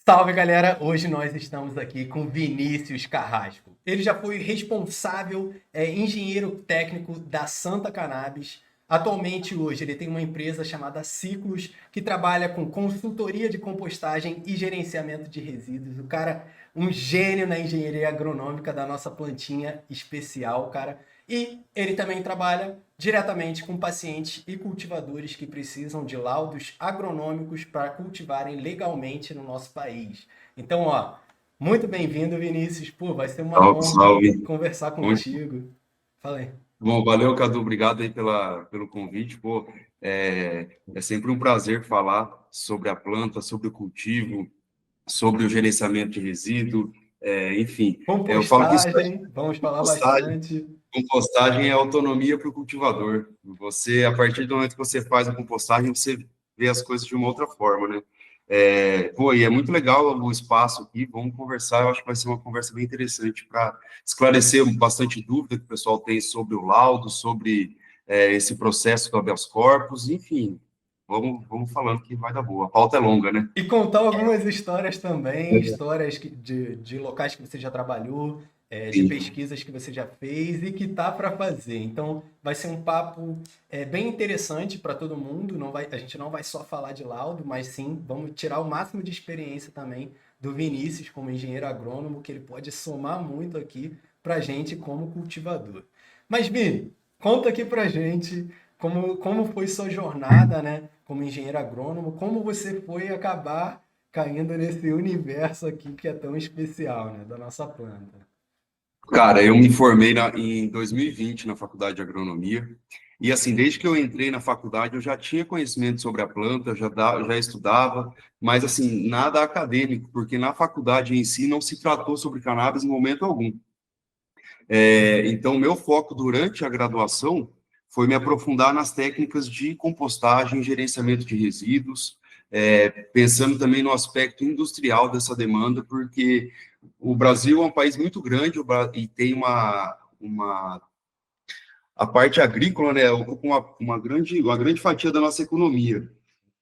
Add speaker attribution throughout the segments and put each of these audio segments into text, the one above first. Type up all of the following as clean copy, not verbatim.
Speaker 1: Salve, galera! Hoje nós estamos aqui com Vinícius Carrasco. Ele já foi responsável, engenheiro técnico da Santa Cannabis. Atualmente, hoje, ele tem uma empresa chamada Ciclos, que trabalha com consultoria de compostagem e gerenciamento de resíduos. O cara, um gênio na engenharia agronômica da nossa plantinha especial, cara. E ele também trabalha diretamente com pacientes e cultivadores que precisam de laudos agronômicos para cultivarem legalmente no nosso país. Então, ó, muito bem-vindo, Vinícius. Pô, vai ser uma
Speaker 2: Salve,
Speaker 1: honra
Speaker 2: salve.
Speaker 1: conversar
Speaker 2: Muito
Speaker 1: contigo. Fala aí.
Speaker 2: bom, valeu, Cadu. Obrigado aí pelo convite. Pô, é sempre um prazer falar sobre a planta, sobre o cultivo, sobre o gerenciamento de resíduo, enfim. Eu falo que isso é
Speaker 1: Compostagem, vamos falar
Speaker 2: compostagem.
Speaker 1: bastante.
Speaker 2: Compostagem é autonomia para o cultivador. Você, a partir do momento que você faz a compostagem, você vê as coisas de uma outra forma, né? Pô, e é muito legal o espaço aqui, vamos conversar, eu acho que vai ser uma conversa bem interessante para esclarecer bastante dúvida que o pessoal tem sobre o laudo, sobre esse processo do habeas corpus, enfim, vamos falando que vai dar boa. A pauta é longa, né?
Speaker 1: E contar algumas histórias também, histórias de locais que você já trabalhou, de
Speaker 2: Sim.
Speaker 1: pesquisas que você já fez e que tá para fazer. Então, vai ser um papo bem interessante para todo mundo. A gente não vai só falar de laudo, mas sim, vamos tirar o máximo de experiência também do Vinícius como engenheiro agrônomo, que ele pode somar muito aqui para a gente como cultivador. Mas, Vini, conta aqui para gente como foi sua jornada, né? Como engenheiro agrônomo, como você foi acabar caindo nesse universo aqui que é tão especial, né, da nossa planta.
Speaker 2: Cara, eu me formei em 2020 na faculdade de agronomia. E assim, desde que eu entrei na faculdade, eu já tinha conhecimento sobre a planta, já estudava, mas assim, nada acadêmico, porque na faculdade em si não se tratou sobre cannabis em momento algum. Então, meu foco durante a graduação foi me aprofundar nas técnicas de compostagem, gerenciamento de resíduos, pensando também no aspecto industrial dessa demanda, porque o Brasil é um país muito grande e tem a parte agrícola, né, ocupa uma grande fatia da nossa economia.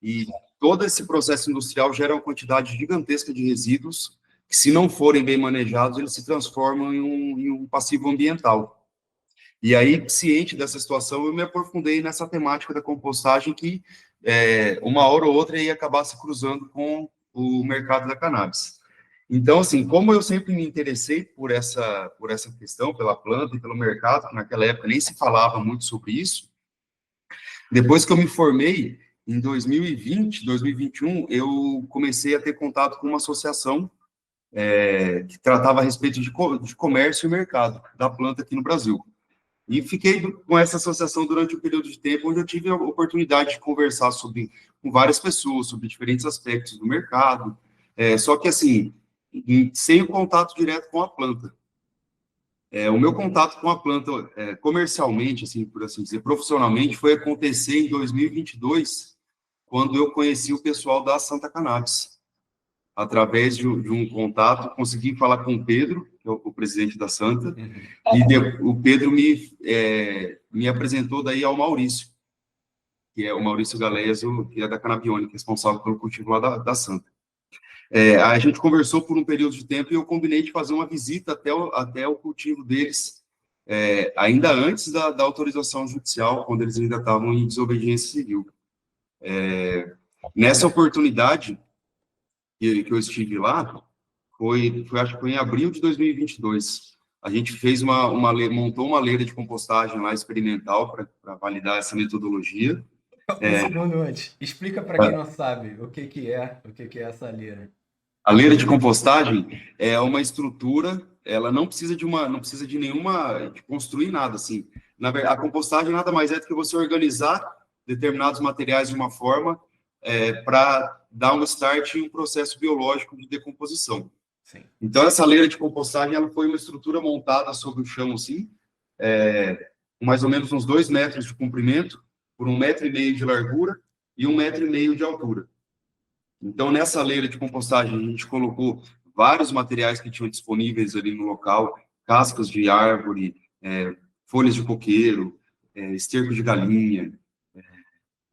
Speaker 2: E todo esse processo industrial gera uma quantidade gigantesca de resíduos que, se não forem bem manejados, eles se transformam em um passivo ambiental. E aí, ciente dessa situação, eu me aprofundei nessa temática da compostagem que, uma hora ou outra, ia acabar se cruzando com o mercado da cannabis. Então, assim, como eu sempre me interessei por essa questão, pela planta e pelo mercado, que naquela época nem se falava muito sobre isso, depois que eu me formei, em 2020, 2021, eu comecei a ter contato com uma associação que tratava a respeito de comércio e mercado da planta aqui no Brasil. E fiquei com essa associação durante um período de tempo onde eu tive a oportunidade de conversar com várias pessoas sobre diferentes aspectos do mercado, só que assim, sem o contato direto com a planta. O meu contato com a planta, comercialmente, assim, por assim dizer, profissionalmente, foi acontecer em 2022, quando eu conheci o pessoal da Santa Cannabis. Através de um contato, consegui falar com o Pedro, que é o presidente da Santa,
Speaker 1: Uhum.
Speaker 2: e o Pedro me apresentou daí ao Maurício, que é o Maurício Galeso, que é da Canabiônica, responsável pelo cultivo lá da Santa. A gente conversou por um período de tempo e eu combinei de fazer uma visita até o cultivo deles, ainda antes da autorização judicial, quando eles ainda estavam em desobediência civil. Nessa oportunidade que eu estive lá, acho que foi em abril de 2022. A gente fez montou uma leira de compostagem lá experimental para validar essa metodologia.
Speaker 1: Um segundo antes. Explica para quem não sabe o que que é essa leira.
Speaker 2: A leira de compostagem é uma estrutura, ela não precisa de construir nada assim. A compostagem nada mais é do que você organizar determinados materiais de uma forma para dar um start em um processo biológico de decomposição.
Speaker 1: Sim.
Speaker 2: Então, essa leira de compostagem ela foi uma estrutura montada sobre o chão, assim, com mais ou menos uns 2 metros de comprimento, por 1,5 metro de largura e 1,5 metro de altura. Então, nessa leira de compostagem, a gente colocou vários materiais que tinham disponíveis ali no local, cascas de árvore, folhas de coqueiro, esterco de galinha,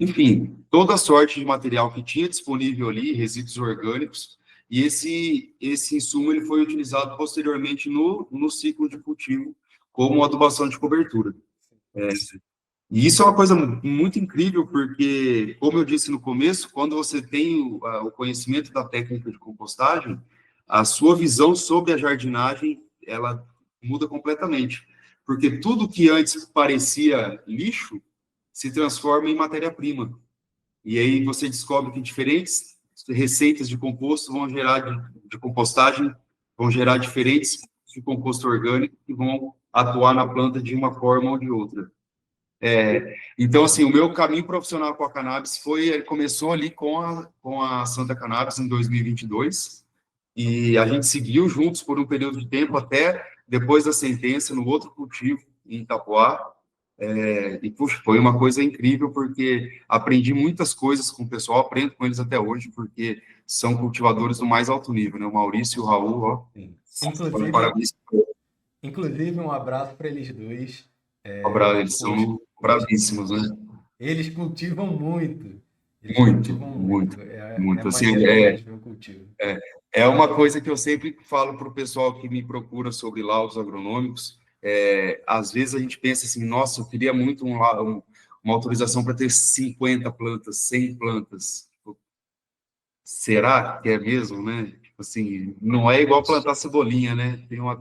Speaker 2: enfim, toda sorte de material que tinha disponível ali, resíduos orgânicos, e esse insumo ele foi utilizado posteriormente no ciclo de cultivo como adubação de cobertura. E isso é uma coisa muito incrível, porque, como eu disse no começo, quando você tem o conhecimento da técnica de compostagem, a sua visão sobre a jardinagem, ela muda completamente. Porque tudo que antes parecia lixo, se transforma em matéria-prima. E aí você descobre que diferentes receitas de composto vão gerar, de compostagem, vão gerar diferentes de composto orgânico que vão atuar na planta de uma forma ou de outra. Então, assim, o meu caminho profissional com a cannabis começou ali com a Santa Cannabis em 2022, e a gente seguiu juntos por um período de tempo até depois da sentença no outro cultivo em Itapoá. E, puxa, foi uma coisa incrível, porque aprendi muitas coisas com o pessoal, aprendo com eles até hoje, porque são cultivadores do mais alto nível, né? O Maurício e o Raul, ó,
Speaker 1: Sim. Inclusive,
Speaker 2: parabéns,
Speaker 1: inclusive um abraço para eles dois.
Speaker 2: eles
Speaker 1: Poxa,
Speaker 2: são bravíssimos, né?
Speaker 1: eles cultivam muito. Eles
Speaker 2: Muito,
Speaker 1: cultivam muito.
Speaker 2: muito,
Speaker 1: É
Speaker 2: muito. Assim,
Speaker 1: maneiro demais ver o cultivo.
Speaker 2: é uma coisa que eu sempre falo para o pessoal que me procura sobre laudos agronômicos. Às vezes a gente pensa assim, nossa, eu queria muito uma autorização para ter 50 plantas, 100 plantas. Será que é mesmo, né? Tipo assim, não é igual plantar cebolinha, né? Tem uma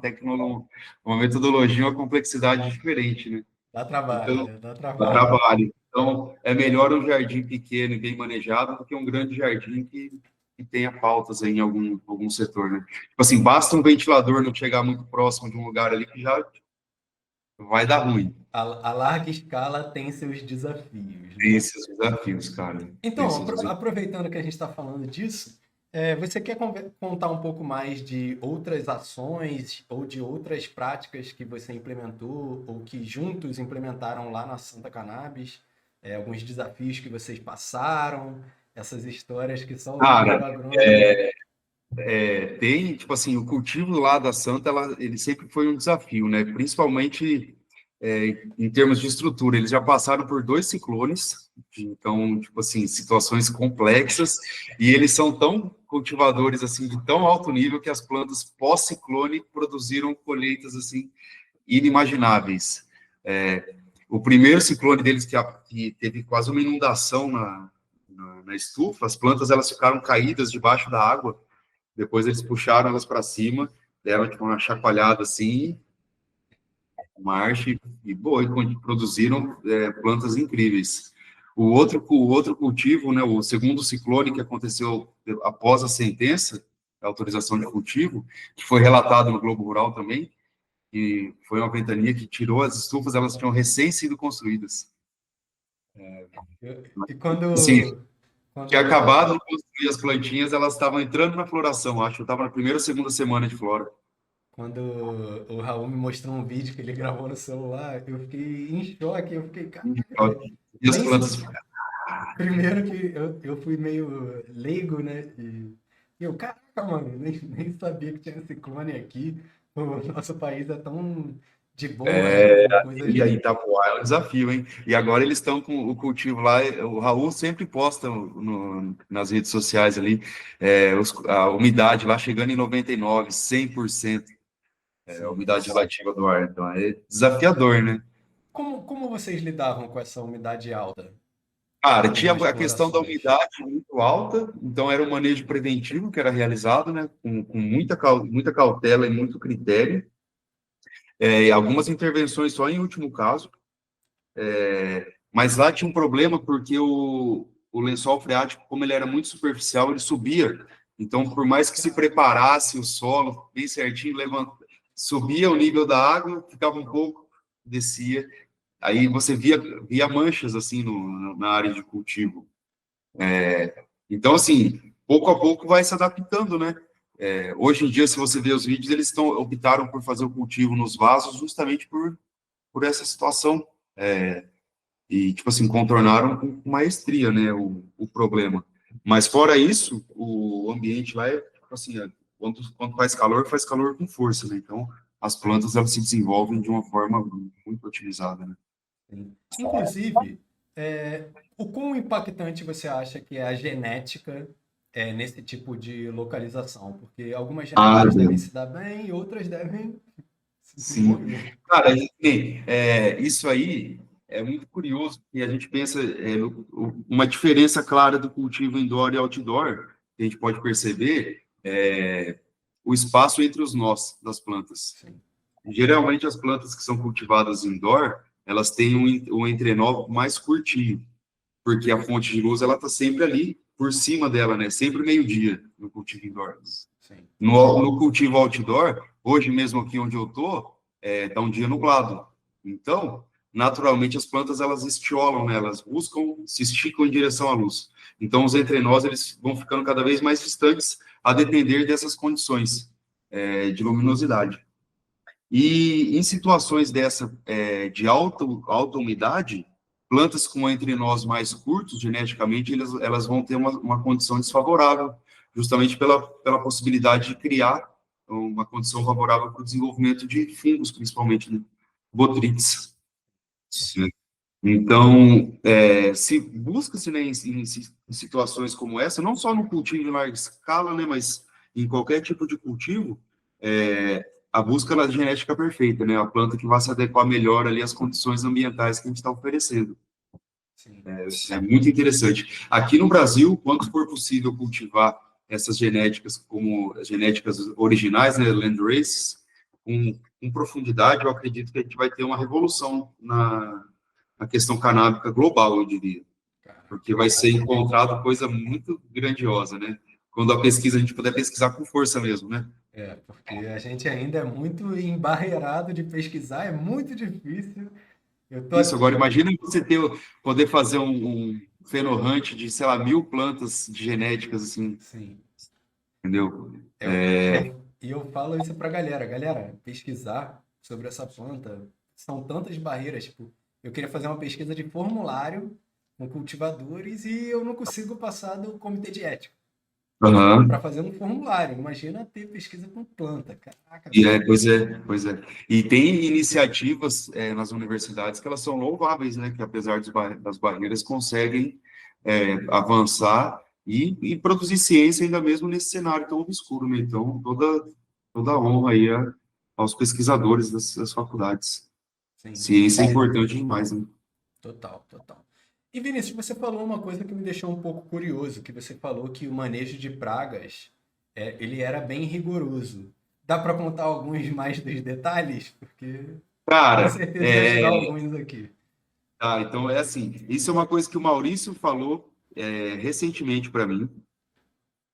Speaker 2: metodologia, uma complexidade diferente, né?
Speaker 1: Dá trabalho,
Speaker 2: Então,
Speaker 1: né? Dá
Speaker 2: dá
Speaker 1: trabalho.
Speaker 2: trabalho. Então, é melhor um jardim pequeno e bem manejado do que um grande jardim que tenha faltas aí em algum setor, né? Tipo assim, basta um ventilador não chegar muito próximo de um lugar ali que já vai dar ruim.
Speaker 1: A larga escala tem seus desafios,
Speaker 2: Tem
Speaker 1: né?
Speaker 2: esses desafios, cara. Tem
Speaker 1: Então,
Speaker 2: esses desafios.
Speaker 1: aproveitando que a gente está falando disso, você quer contar um pouco mais de outras ações ou de outras práticas que você implementou ou que juntos implementaram lá na Santa Cannabis? Alguns desafios que vocês passaram, essas histórias que só o engenheiro
Speaker 2: Cara,
Speaker 1: agrônomo.
Speaker 2: tem, tipo assim, o cultivo lá da Santa, ele sempre foi um desafio, né? Principalmente em termos de estrutura. Eles já passaram por 2 ciclones, então, tipo assim, situações complexas, e eles são tão cultivadores, assim, de tão alto nível que as plantas pós-ciclone produziram colheitas, assim, inimagináveis. O primeiro ciclone deles, que teve quase uma inundação na estufa, as plantas, elas ficaram caídas debaixo da água. Depois eles puxaram elas para cima, deram tipo, uma chacoalhada assim, marcha e boa, e produziram plantas incríveis. O outro cultivo, né, o segundo ciclone que aconteceu após a sentença, a autorização de cultivo, que foi relatado no Globo Rural também, e foi uma ventania que tirou as estufas, elas tinham recém sido construídas.
Speaker 1: E
Speaker 2: Assim, tinha
Speaker 1: quando,
Speaker 2: acabado de construir as plantinhas, elas estavam entrando na floração, acho que estava na primeira ou segunda semana de flora.
Speaker 1: quando o Raul me mostrou um vídeo que ele gravou no celular, eu fiquei em choque, eu fiquei, caraca, velho.
Speaker 2: E as
Speaker 1: Nem,
Speaker 2: plantas.
Speaker 1: primeiro que eu fui meio leigo, né? E eu, caraca, mano, nem sabia que tinha ciclone aqui. O nosso país é tão de boa, né? Com coisas.
Speaker 2: E aí, Itapuá é um desafio, hein? E agora eles estão com o cultivo lá. O Raul sempre posta nas redes sociais ali a umidade lá chegando em 99, 100%. A
Speaker 1: Sim.
Speaker 2: umidade relativa do ar. Então é desafiador, né?
Speaker 1: Como vocês lidavam com essa umidade alta
Speaker 2: Cara, tinha
Speaker 1: nas
Speaker 2: a questão da
Speaker 1: florações?
Speaker 2: umidade muito alta, então era um manejo preventivo que era realizado, né? Com muita cautela e muito critério. Algumas intervenções só em último caso. Mas lá tinha um problema porque o lençol freático, como ele era muito superficial, ele subia. Então, por mais que se preparasse o solo bem certinho, subia o nível da água, ficava um pouco, descia. Aí você via manchas assim na área de cultivo. Então, assim, pouco a pouco vai se adaptando, né? Hoje em dia, se você ver os vídeos, eles optaram por fazer o cultivo nos vasos justamente por essa situação. E, tipo assim, contornaram com maestria, né, o problema. Mas, fora isso, o ambiente lá é, tipo assim, quando faz calor com força, né? Então, as plantas, elas se desenvolvem de uma forma muito otimizada, né?
Speaker 1: Sim. Inclusive, o quão impactante você acha que é a genética nesse tipo de localização? Porque algumas
Speaker 2: Ah,
Speaker 1: genéticas devem se dar bem e outras devem simplesmente
Speaker 2: sim.
Speaker 1: morrer.
Speaker 2: Cara, isso aí é muito curioso, e a gente pensa uma diferença clara do cultivo indoor e outdoor, que a gente pode perceber, o espaço entre os nós das plantas.
Speaker 1: Sim,
Speaker 2: Geralmente, as plantas que são cultivadas indoor, elas têm um entrenó mais curtinho, porque a fonte de luz ela está sempre ali por cima dela, né? Sempre meio-dia no cultivo indoor.
Speaker 1: sim.
Speaker 2: No cultivo outdoor, hoje mesmo aqui onde eu tô, tá um dia nublado. Então, naturalmente as plantas elas estiolam, né? Elas buscam, se esticam em direção à luz. Então, os entrenós eles vão ficando cada vez mais distantes a depender dessas condições de luminosidade. E em situações de alta umidade, plantas com entrenós mais curtos, geneticamente, elas vão ter uma condição desfavorável, justamente pela possibilidade de criar uma condição favorável para o desenvolvimento de fungos, principalmente, né? Botrytis. Sim. Então, se busca-se, né, em situações como essa, não só no cultivo em larga escala, né, mas em qualquer tipo de cultivo, a busca da genética perfeita, né, a planta que vai se adequar melhor ali às condições ambientais que a gente está oferecendo.
Speaker 1: Sim.
Speaker 2: É muito interessante. Aqui no Brasil, quando for possível cultivar essas genéticas como as genéticas originais, né, landraces, com profundidade, eu acredito que a gente vai ter uma revolução na questão canábica global, eu diria,
Speaker 1: Caraca.
Speaker 2: porque vai ser encontrado coisa muito grandiosa, né? Quando a gente puder pesquisar com força mesmo, né?
Speaker 1: Porque a gente ainda é muito embarreirado de pesquisar, é muito difícil. Eu tô
Speaker 2: Isso,
Speaker 1: aqui.
Speaker 2: agora imagina você poder fazer um fenohunt de, sei lá, 1.000 plantas de genéticas, assim,
Speaker 1: Sim.
Speaker 2: entendeu?
Speaker 1: E eu falo isso pra galera. Galera, pesquisar sobre essa planta são tantas barreiras. Tipo, eu queria fazer uma pesquisa de formulário com cultivadores e eu não consigo passar do comitê de ética para
Speaker 2: Aham.
Speaker 1: fazer um formulário. Imagina ter pesquisa com planta. Caraca,
Speaker 2: Pois é. E tem iniciativas nas universidades que elas são louváveis, né? Que apesar das barreiras conseguem avançar e produzir ciência ainda mesmo nesse cenário tão obscuro, né? Então, toda a honra aí aos pesquisadores das faculdades.
Speaker 1: sim,
Speaker 2: Ciência é importante demais, né?
Speaker 1: total, total. E Vinícius, você falou uma coisa que me deixou um pouco curioso, que você falou que o manejo de pragas, ele era bem rigoroso. Dá para contar alguns mais dos detalhes? Porque com
Speaker 2: Cara,
Speaker 1: certeza ia ajudar alguns aqui.
Speaker 2: então é assim, isso é uma coisa que o Maurício falou recentemente para mim.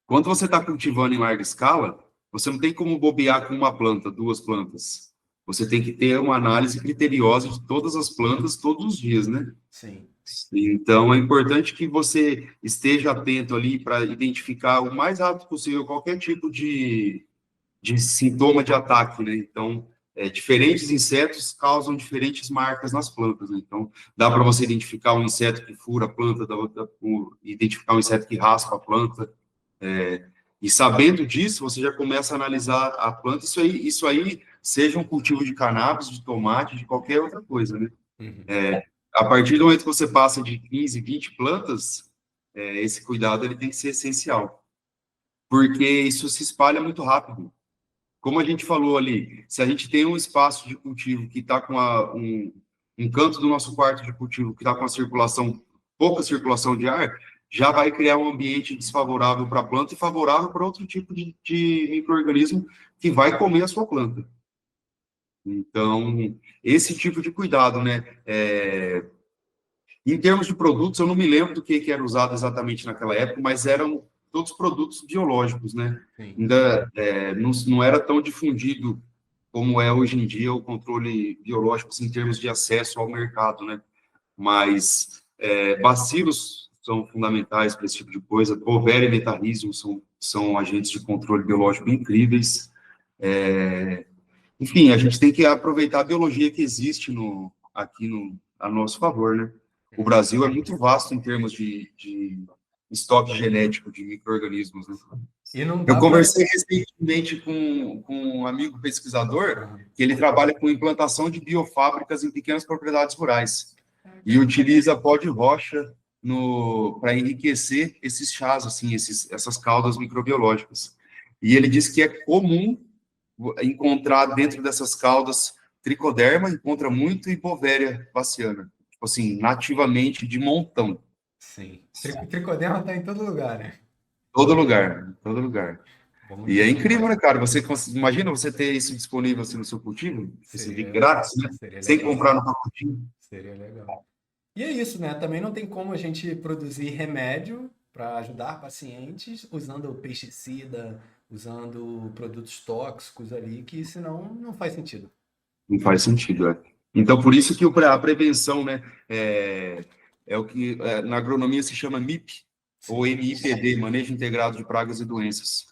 Speaker 2: Quando você está cultivando em larga escala, você não tem como bobear com uma planta, duas plantas. Você tem que ter uma análise criteriosa de todas as plantas todos os dias, né?
Speaker 1: Sim,
Speaker 2: Então, é importante que você esteja atento ali para identificar o mais rápido possível qualquer tipo de sintoma de ataque, né? Então, diferentes insetos causam diferentes marcas nas plantas, né? Então, dá para você identificar um inseto que fura a planta, identificar um inseto que raspa a planta, e sabendo disso, você já começa a analisar a planta. Isso aí, seja um cultivo de cannabis, de tomate, de qualquer outra coisa, né?
Speaker 1: uhum,
Speaker 2: A partir do momento que você passa de 15, 20 plantas, esse cuidado ele tem que ser essencial, porque isso se espalha muito rápido. Como a gente falou ali, se a gente tem um espaço de cultivo que está com um canto do nosso quarto de cultivo que está com a circulação, pouca circulação de ar, já vai criar um ambiente desfavorável para a planta e favorável para outro tipo de micro-organismo que vai comer a sua planta. Então, esse tipo de cuidado, né? Em termos de produtos, eu não me lembro do que era usado exatamente naquela época, mas eram todos produtos biológicos, né?
Speaker 1: sim,
Speaker 2: Ainda não era tão difundido como é hoje em dia o controle biológico assim, em termos de acesso ao mercado, né? Mas bacilos são fundamentais para esse tipo de coisa, Bovéria e Metarrhizium são agentes de controle biológico incríveis. Enfim, a gente tem que aproveitar a biologia que existe aqui a nosso favor, né? O
Speaker 1: uhum.
Speaker 2: Brasil é muito vasto em termos de estoque genético de micro-organismos, né?
Speaker 1: E não
Speaker 2: Eu
Speaker 1: dá para.
Speaker 2: conversei recentemente com um amigo pesquisador que ele trabalha com implantação de biofábricas em pequenas propriedades rurais e utiliza pó de rocha, para enriquecer esses chás, assim, essas caudas microbiológicas. E ele diz que é comum encontrar dentro dessas caudas tricoderma, encontra muito e Bovéria baciana, tipo assim, nativamente de montão.
Speaker 1: Sim. Tricoderma tá em todo lugar, né?
Speaker 2: Todo lugar, todo lugar.
Speaker 1: Bom
Speaker 2: E é incrível,
Speaker 1: demais.
Speaker 2: né, cara? Você imagina você ter isso disponível assim no seu cultivo, assim, de
Speaker 1: Seria,
Speaker 2: grátis, né?
Speaker 1: seria
Speaker 2: Sem
Speaker 1: legal.
Speaker 2: comprar no pacotinho.
Speaker 1: Seria legal. E é isso, né? Também não tem como a gente produzir remédio para ajudar pacientes usando pesticida, usando produtos tóxicos ali, que senão não faz sentido.
Speaker 2: Não faz sentido, é. Então, por isso que a prevenção, né, é o que na agronomia se chama MIP, ou
Speaker 1: Sim,
Speaker 2: MIPD, Manejo Integrado de Pragas e Doenças.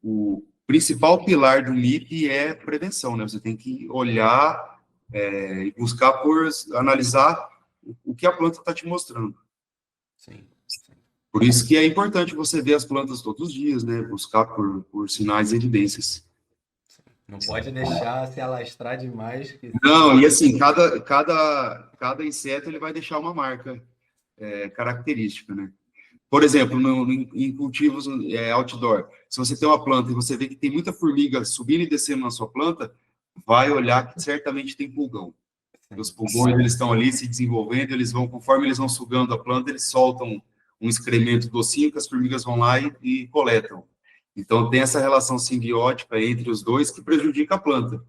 Speaker 2: O principal pilar do MIP é prevenção, né? Você tem que olhar e buscar analisar o que a planta está te mostrando.
Speaker 1: sim, sim.
Speaker 2: Por isso que é importante você ver as plantas todos os dias, né? Buscar por sinais e evidências.
Speaker 1: Não pode deixar se alastrar demais, que
Speaker 2: Não,
Speaker 1: senão.
Speaker 2: e assim, cada inseto ele vai deixar uma marca característica, né? Por exemplo, em cultivos outdoor, se você tem uma planta e você vê que tem muita formiga subindo e descendo na sua planta, vai olhar que certamente tem pulgão. Os
Speaker 1: Sim,
Speaker 2: pulgões eles estão ali se desenvolvendo, eles vão, conforme eles vão sugando a planta, eles soltam um excremento docinho que as formigas vão lá e coletam. Então tem essa relação simbiótica entre os dois que prejudica a planta.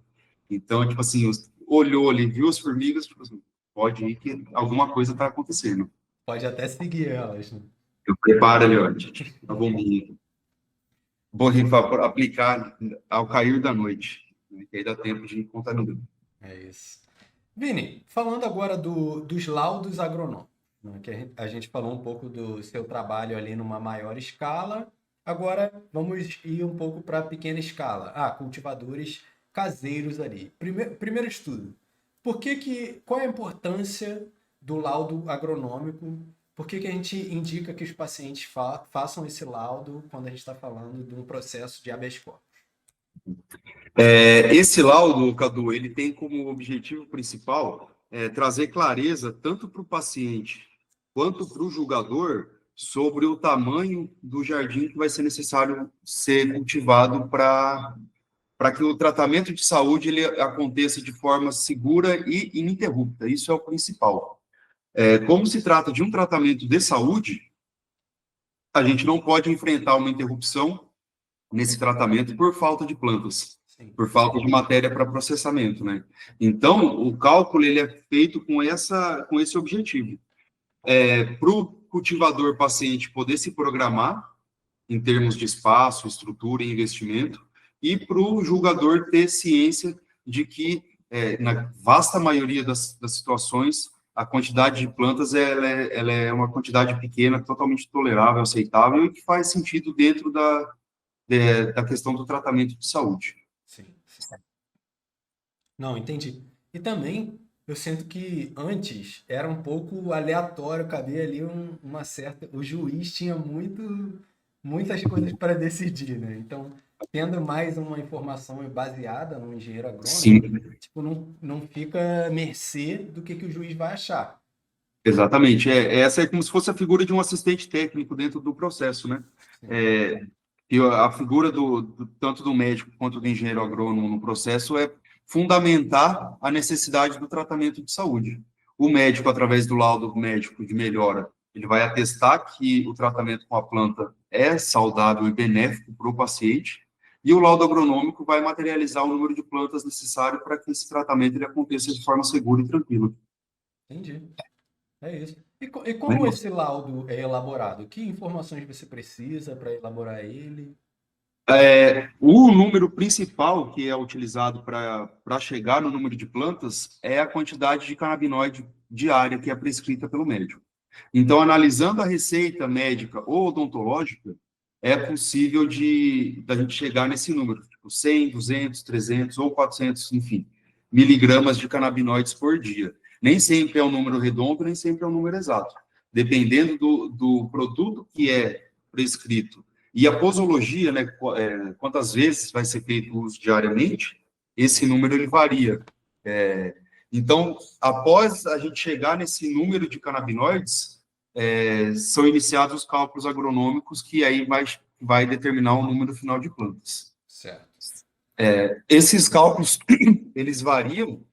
Speaker 2: Então, tipo assim, olhou ali, viu as formigas, tipo assim, pode ir que alguma coisa está acontecendo.
Speaker 1: pode até seguir elas, né?
Speaker 2: Eu preparo ali, ó, a bombinha. Borrifar, aplicar ao cair da noite, né, que aí dá tempo de contaminar.
Speaker 1: É isso. Vini, falando agora dos laudos agronômicos, né, que a gente falou um pouco do seu trabalho ali numa maior escala, agora vamos ir um pouco para pequena escala. Ah, cultivadores caseiros ali. Primeiro estudo. Qual é a importância do laudo agronômico? Por que a gente indica que os pacientes façam esse laudo quando a gente está falando de um processo de habeas corpus?
Speaker 2: Esse laudo, Cadu, ele tem como objetivo principal trazer clareza tanto para o paciente quanto para o julgador sobre o tamanho do jardim que vai ser necessário ser cultivado para que o tratamento de saúde ele aconteça de forma segura e ininterrupta. Isso é o principal. Como se trata de um tratamento de saúde, a gente não pode enfrentar uma interrupção nesse tratamento por falta de plantas,
Speaker 1: Sim,
Speaker 2: por falta de matéria para processamento, né? Então, o cálculo ele é feito com esse objetivo. Para o cultivador paciente poder se programar em termos de espaço, estrutura e investimento, e para o julgador ter ciência de que, na vasta maioria das situações, a quantidade de plantas ela é uma quantidade pequena, totalmente tolerável, aceitável, e que faz sentido dentro da questão do tratamento de saúde.
Speaker 1: sim, sim. Não, entendi. E também eu sinto que antes era um pouco aleatório, cabia ali uma certa. O juiz tinha muitas coisas para decidir, né? Então, tendo mais uma informação baseada no engenheiro agrônomo,
Speaker 2: Sim,
Speaker 1: tipo, não fica à mercê do que o juiz vai achar.
Speaker 2: exatamente. Essa é como se fosse a figura de um assistente técnico dentro do processo, né?
Speaker 1: Sim,
Speaker 2: É, e a figura tanto do médico quanto do engenheiro agrônomo no processo é fundamentar a necessidade do tratamento de saúde. O médico, através do laudo médico de melhora, ele vai atestar que o tratamento com a planta é saudável e benéfico para o paciente, e o laudo agronômico vai materializar o número de plantas necessário para que esse tratamento ele aconteça de forma segura e tranquila.
Speaker 1: entendi. É isso. E como esse laudo é elaborado? Que informações você precisa para elaborar ele?
Speaker 2: O número principal que é utilizado para chegar no número de plantas é a quantidade de canabinoide diária que é prescrita pelo médico. Então, analisando a receita médica ou odontológica, é possível da gente chegar nesse número, tipo 100, 200, 300 ou 400, enfim, miligramas de canabinoides por dia. Nem sempre é um número redondo, nem sempre é um número exato. Dependendo do produto que é prescrito e a posologia, né, quantas vezes vai ser feito o uso diariamente, esse número ele varia. Então, após a gente chegar nesse número de canabinoides, são iniciados os cálculos agronômicos, que aí vai determinar o número final de plantas.
Speaker 1: Certo.
Speaker 2: Esses cálculos, eles variam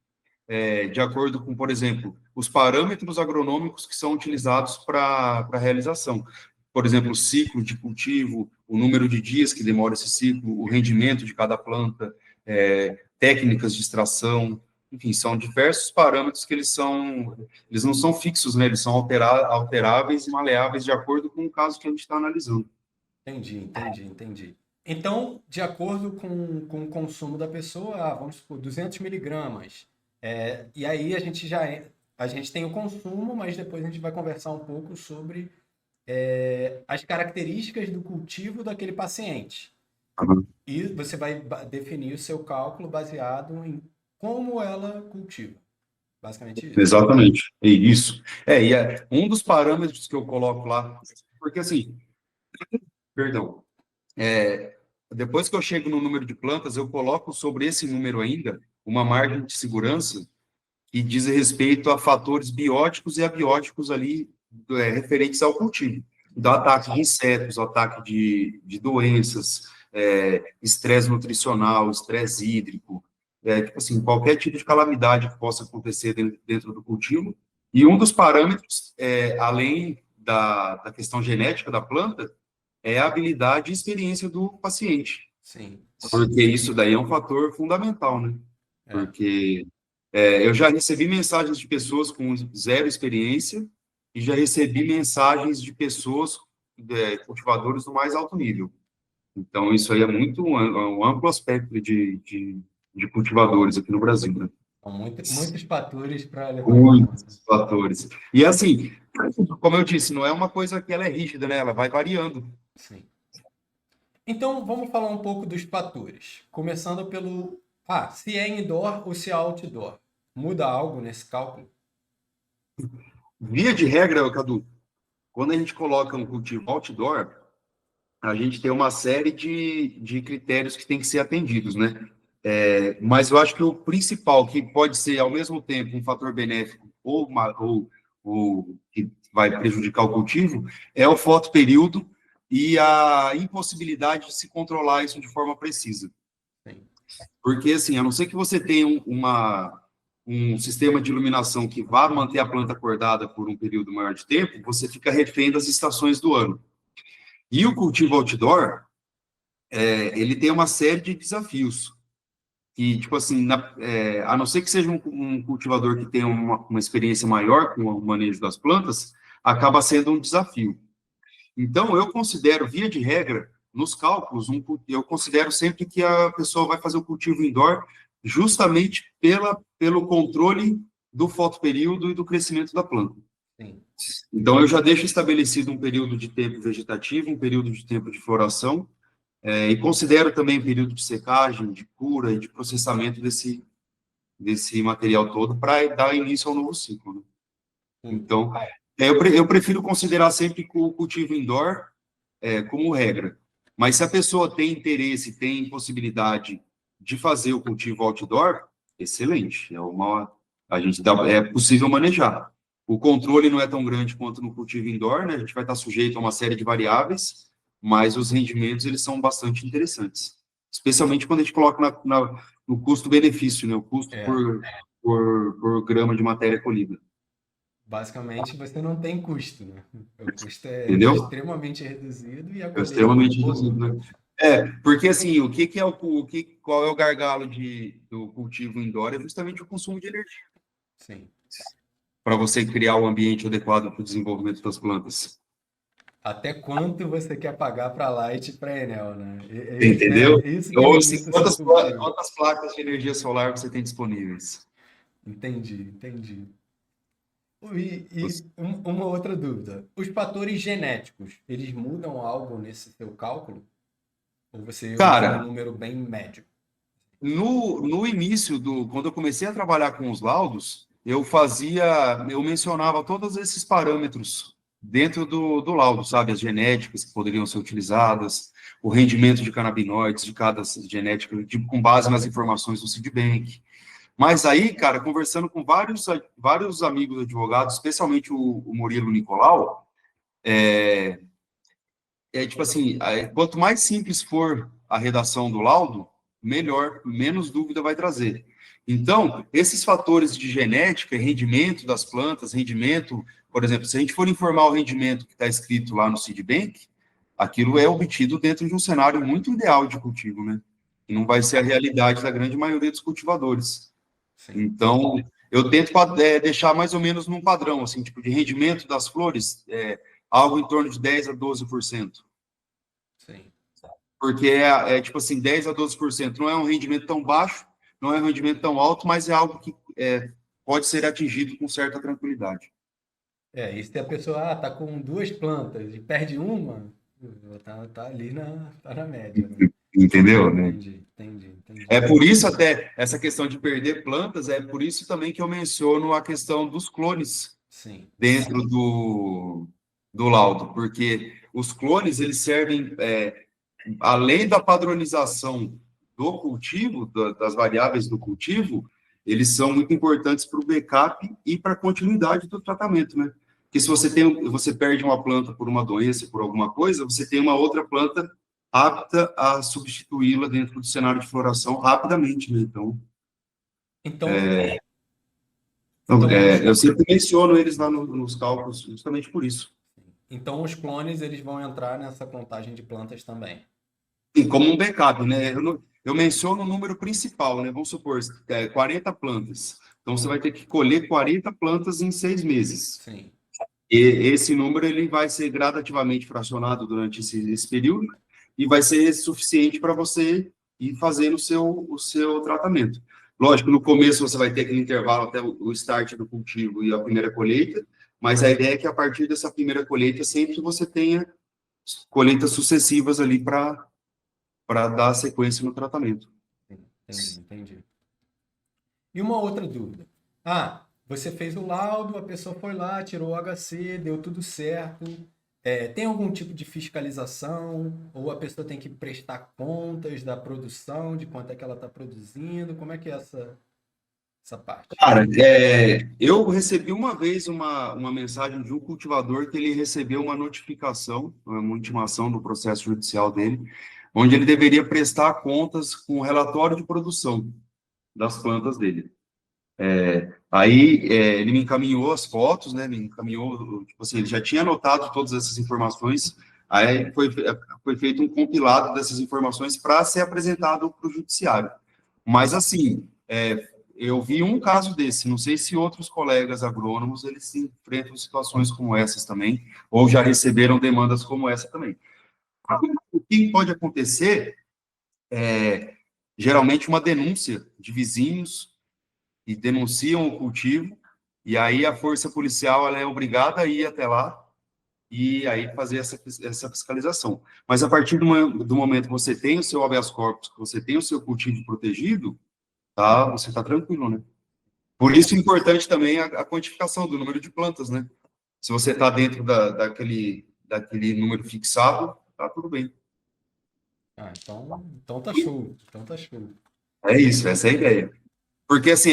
Speaker 2: de acordo com, por exemplo, os parâmetros agronômicos que são utilizados para a realização. Por exemplo, o ciclo de cultivo, o número de dias que demora esse ciclo, o rendimento de cada planta, técnicas de extração, enfim, são diversos parâmetros que eles não são fixos, né? Eles são alteráveis e maleáveis de acordo com o caso que a gente está analisando.
Speaker 1: Entendi. Então, de acordo com o consumo da pessoa, vamos supor, 200 miligramas. E aí a gente tem o consumo, mas depois a gente vai conversar um pouco sobre as características do cultivo daquele paciente.
Speaker 2: Uhum.
Speaker 1: E você vai definir o seu cálculo baseado em como ela cultiva. Basicamente isso.
Speaker 2: Exatamente, é isso. E um dos parâmetros que eu coloco lá, porque assim, perdão, depois que eu chego no número de plantas, eu coloco sobre esse número ainda uma margem de segurança que diz respeito a fatores bióticos e abióticos ali referentes ao cultivo. Então, ataque de insetos, ataque de doenças, estresse nutricional, estresse hídrico, tipo assim, qualquer tipo de calamidade que possa acontecer dentro do cultivo. E um dos parâmetros, além da questão genética da planta, é a habilidade e experiência do paciente.
Speaker 1: Sim.
Speaker 2: Porque isso daí é um fator fundamental, né? Porque eu já recebi mensagens de pessoas com zero experiência e já recebi mensagens de pessoas, cultivadores do mais alto nível. Então, isso aí é muito um amplo aspecto de cultivadores aqui no Brasil, né?
Speaker 1: São muitos fatores para levar em conta.
Speaker 2: Muitos fatores. E assim, como eu disse, não é uma coisa que ela é rígida, né? Ela vai variando.
Speaker 1: Sim. Então, vamos falar um pouco dos fatores. Começando pelo... se é indoor ou se é outdoor. Muda algo nesse cálculo?
Speaker 2: Via de regra, Cadu, quando a gente coloca um cultivo outdoor, a gente tem uma série de critérios que tem que ser atendidos, né? Mas eu acho que o principal, que pode ser ao mesmo tempo um fator benéfico ou que vai prejudicar o cultivo, é o fotoperíodo e a impossibilidade de se controlar isso de forma precisa.
Speaker 1: Sim.
Speaker 2: Porque, assim, a não ser que você tenha um sistema de iluminação que vá manter a planta acordada por um período maior de tempo, você fica refém das estações do ano. E o cultivo outdoor, ele tem uma série de desafios. E, tipo assim, a não ser que seja um cultivador que tenha uma experiência maior com o manejo das plantas, acaba sendo um desafio. Então, eu considero, via de regra, nos cálculos, eu considero sempre que a pessoa vai fazer o cultivo indoor justamente pelo controle do fotoperíodo e do crescimento da planta.
Speaker 1: Sim.
Speaker 2: Então, eu já deixo estabelecido um período de tempo vegetativo, um período de tempo de floração, e considero também o período de secagem, de cura e de processamento desse material todo para dar início ao novo ciclo, né? Então, eu prefiro considerar sempre o cultivo indoor como regra. Mas se a pessoa tem interesse, tem possibilidade de fazer o cultivo outdoor, excelente. É possível manejar. O controle não é tão grande quanto no cultivo indoor, né? A gente vai estar sujeito a uma série de variáveis, mas os rendimentos eles são bastante interessantes. Especialmente quando a gente coloca no custo-benefício, né? O custo por grama de matéria colhida.
Speaker 1: Basicamente, você não tem custo, né? O custo é
Speaker 2: Entendeu?
Speaker 1: extremamente reduzido e a colheita
Speaker 2: Extremamente
Speaker 1: boa.
Speaker 2: reduzido, né? Porque assim, qual é o gargalo do cultivo indoor? É justamente o consumo de energia.
Speaker 1: Sim.
Speaker 2: Para você criar o ambiente adequado para o desenvolvimento das plantas.
Speaker 1: Até quanto você quer pagar para Light e para Enel, né?
Speaker 2: Entendeu?
Speaker 1: Isso que
Speaker 2: Ou
Speaker 1: limita
Speaker 2: assim,
Speaker 1: o seu cultivo.
Speaker 2: quantas placas de energia solar você tem disponíveis?
Speaker 1: Entendi. Uma outra dúvida. Os fatores genéticos, eles mudam algo nesse seu cálculo? Ou você usa um
Speaker 2: Cara,
Speaker 1: número bem médio?
Speaker 2: no início quando eu comecei a trabalhar com os laudos, eu mencionava todos esses parâmetros dentro do laudo, sabe? As genéticas que poderiam ser utilizadas, o rendimento de canabinoides de cada genética, com base nas informações do seed bank. Mas aí, cara, conversando com vários amigos advogados, especialmente o Murilo Nicolau, tipo assim, quanto mais simples for a redação do laudo, melhor, menos dúvida vai trazer. Então, esses fatores de genética, rendimento das plantas, rendimento, por exemplo, se a gente for informar o rendimento que está escrito lá no Seed Bank, aquilo é obtido dentro de um cenário muito ideal de cultivo, né? E não vai ser a realidade da grande maioria dos cultivadores.
Speaker 1: Sim,
Speaker 2: Então, eu tento deixar mais ou menos num padrão, assim, tipo, de rendimento das flores, algo em torno de 10 a 12%.
Speaker 1: sim.
Speaker 2: Porque tipo assim, 10 a 12%. Não é um rendimento tão baixo, não é um rendimento tão alto, mas é algo que pode ser atingido com certa tranquilidade.
Speaker 1: E se a pessoa tá com duas plantas e perde uma, tá ali tá na média, né?
Speaker 2: Entendeu, né?
Speaker 1: Entendi.
Speaker 2: É por isso até, essa questão de perder plantas, é por isso também que eu menciono a questão dos clones
Speaker 1: Sim,
Speaker 2: dentro do laudo, porque os clones, eles servem, além da padronização do cultivo, das variáveis do cultivo, eles são muito importantes para o backup e para a continuidade do tratamento, né? Porque se você perde uma planta por uma doença, por alguma coisa, você tem uma outra planta apta a substituí-la dentro do cenário de floração rapidamente, né?
Speaker 1: Então,
Speaker 2: Eu sempre menciono eles lá nos cálculos justamente por isso.
Speaker 1: então os clones eles vão entrar nessa contagem de plantas também.
Speaker 2: Sim, como um backup, né? Eu menciono o número principal, né? Vamos supor, 40 plantas. Então, você vai ter que colher 40 plantas em 6 meses.
Speaker 1: Sim,
Speaker 2: E esse número ele vai ser gradativamente fracionado durante esse período e vai ser suficiente para você ir fazendo o seu tratamento. Lógico, no começo você vai ter aquele intervalo até o start do cultivo e a primeira colheita, mas a ideia é que a partir dessa primeira colheita sempre você tenha colheitas sucessivas ali para dar sequência no tratamento.
Speaker 1: entendi. E uma outra dúvida. Ah, você fez o laudo, a pessoa foi lá, tirou o HC, deu tudo certo. Tem algum tipo de fiscalização? Ou a pessoa tem que prestar contas da produção, de quanto é que ela está produzindo? Como é que é essa parte?
Speaker 2: Cara, eu recebi uma vez uma mensagem de um cultivador que ele recebeu uma notificação, uma intimação do processo judicial dele, onde ele deveria prestar contas com o relatório de produção das plantas dele. Aí ele me encaminhou as fotos, né? Me encaminhou, tipo assim, ele já tinha anotado todas essas informações. Aí foi feito um compilado dessas informações para ser apresentado para o judiciário. Mas assim, eu vi um caso desse. Não sei se outros colegas agrônomos eles se enfrentam situações como essas também, ou já receberam demandas como essa também. O que pode acontecer é geralmente uma denúncia de vizinhos e denunciam o cultivo, e aí a força policial ela é obrigada a ir até lá e aí fazer essa fiscalização. Mas a partir do momento que você tem o seu habeas corpus, que você tem o seu cultivo protegido, tá, você está tranquilo, né? Por isso é importante também a quantificação do número de plantas, né? Se você está dentro daquele número fixado, tá tudo bem.
Speaker 1: Ah, então tá show. Então tá show.
Speaker 2: É isso, essa é a ideia. Porque, assim,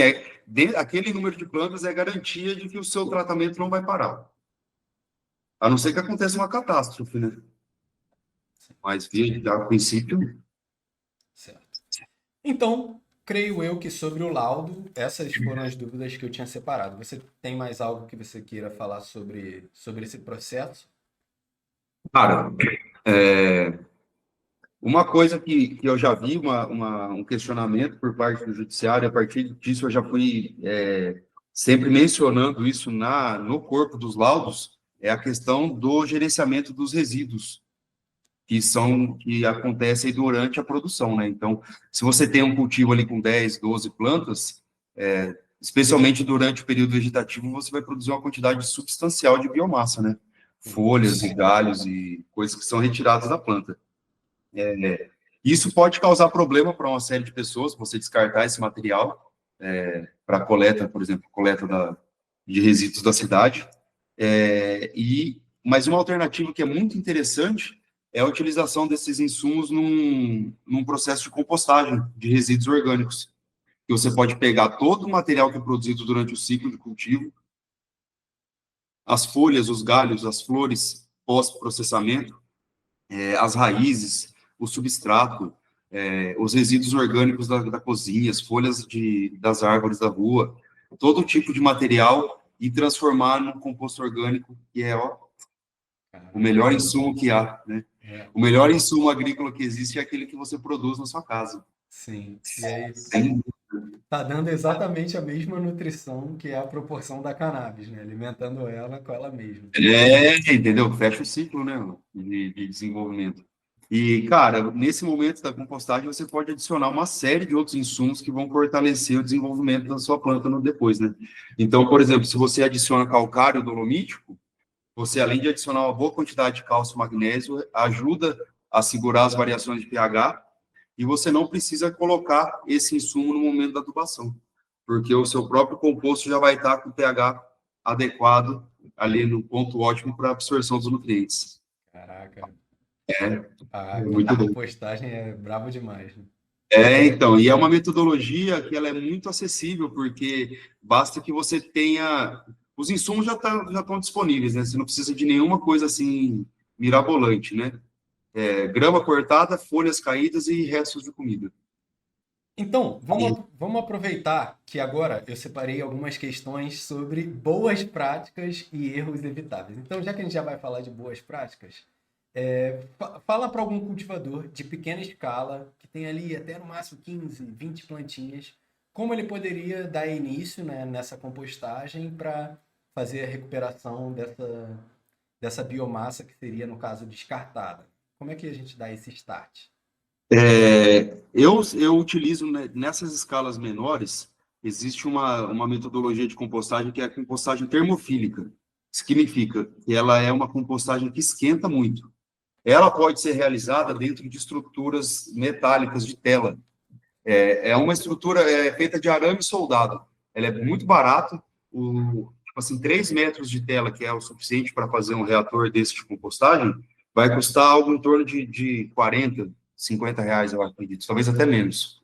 Speaker 2: aquele número de plantas é garantia de que o seu tratamento não vai parar. A não ser que aconteça uma catástrofe, né? Mas, a princípio,
Speaker 1: Certo. Então, creio eu que sobre o laudo, essas foram as dúvidas que eu tinha separado. Você tem mais algo que você queira falar sobre esse processo?
Speaker 2: cara, é, uma coisa que eu já vi, um questionamento por parte do judiciário, a partir disso eu já fui sempre mencionando isso no corpo dos laudos, é a questão do gerenciamento dos resíduos, que acontecem durante a produção, né? Então, se você tem um cultivo ali com 10, 12 plantas, especialmente durante o período vegetativo, você vai produzir uma quantidade substancial de biomassa, né? Folhas e galhos e coisas que são retiradas da planta. Isso pode causar problema para uma série de pessoas, você descartar esse material para coleta, por exemplo, de resíduos da cidade. Mas uma alternativa que é muito interessante é a utilização desses insumos num processo de compostagem de resíduos orgânicos. que você pode pegar todo o material que é produzido durante o ciclo de cultivo, as folhas, os galhos, as flores pós-processamento, as raízes, o substrato, os resíduos orgânicos da cozinha, as folhas das árvores da rua, todo tipo de material e transformar num composto orgânico que é o melhor insumo que há, né?
Speaker 1: É,
Speaker 2: O melhor insumo agrícola que existe é aquele que você produz na sua casa.
Speaker 1: sim. E aí
Speaker 2: Sem
Speaker 1: tá dando exatamente a mesma nutrição que é a proporção da cannabis, né? Alimentando ela com ela mesma.
Speaker 2: Entendeu? Fecha o ciclo, né, de desenvolvimento. E, cara, nesse momento da compostagem, você pode adicionar uma série de outros insumos que vão fortalecer o desenvolvimento da sua planta no depois, né? Então, por exemplo, se você adiciona calcário dolomítico, você, além de adicionar uma boa quantidade de cálcio e magnésio, ajuda a segurar as variações de pH e você não precisa colocar esse insumo no momento da adubação, porque o seu próprio composto já vai estar com o pH adequado ali no ponto ótimo para absorção dos nutrientes.
Speaker 1: Caraca,
Speaker 2: É,
Speaker 1: a
Speaker 2: muito bom.
Speaker 1: compostagem é brabo demais, né?
Speaker 2: Então, e é uma metodologia que ela é muito acessível, porque basta que você tenha... Os insumos já estão disponíveis, né? Você não precisa de nenhuma coisa assim mirabolante, né? Grama cortada, folhas caídas e restos de comida.
Speaker 1: Então, vamos aproveitar que agora eu separei algumas questões sobre boas práticas e erros evitáveis. Então, já que a gente já vai falar de boas práticas, fala para algum cultivador de pequena escala, que tem ali até no máximo 15, 20 plantinhas, como ele poderia dar início, né, nessa compostagem para fazer a recuperação dessa biomassa que seria, no caso, descartada. Como é que a gente dá esse start?
Speaker 2: Eu utilizo, né, nessas escalas menores, existe uma metodologia de compostagem que é a compostagem termofílica. Significa que ela é uma compostagem que esquenta muito. Ela pode ser realizada dentro de estruturas metálicas de tela. É uma estrutura feita de arame soldado. Ela é muito barata. Tipo assim, 3 metros de tela, que é o suficiente para fazer um reator desse de compostagem, vai custar algo em torno de 40, 50 reais, eu acredito, talvez até menos.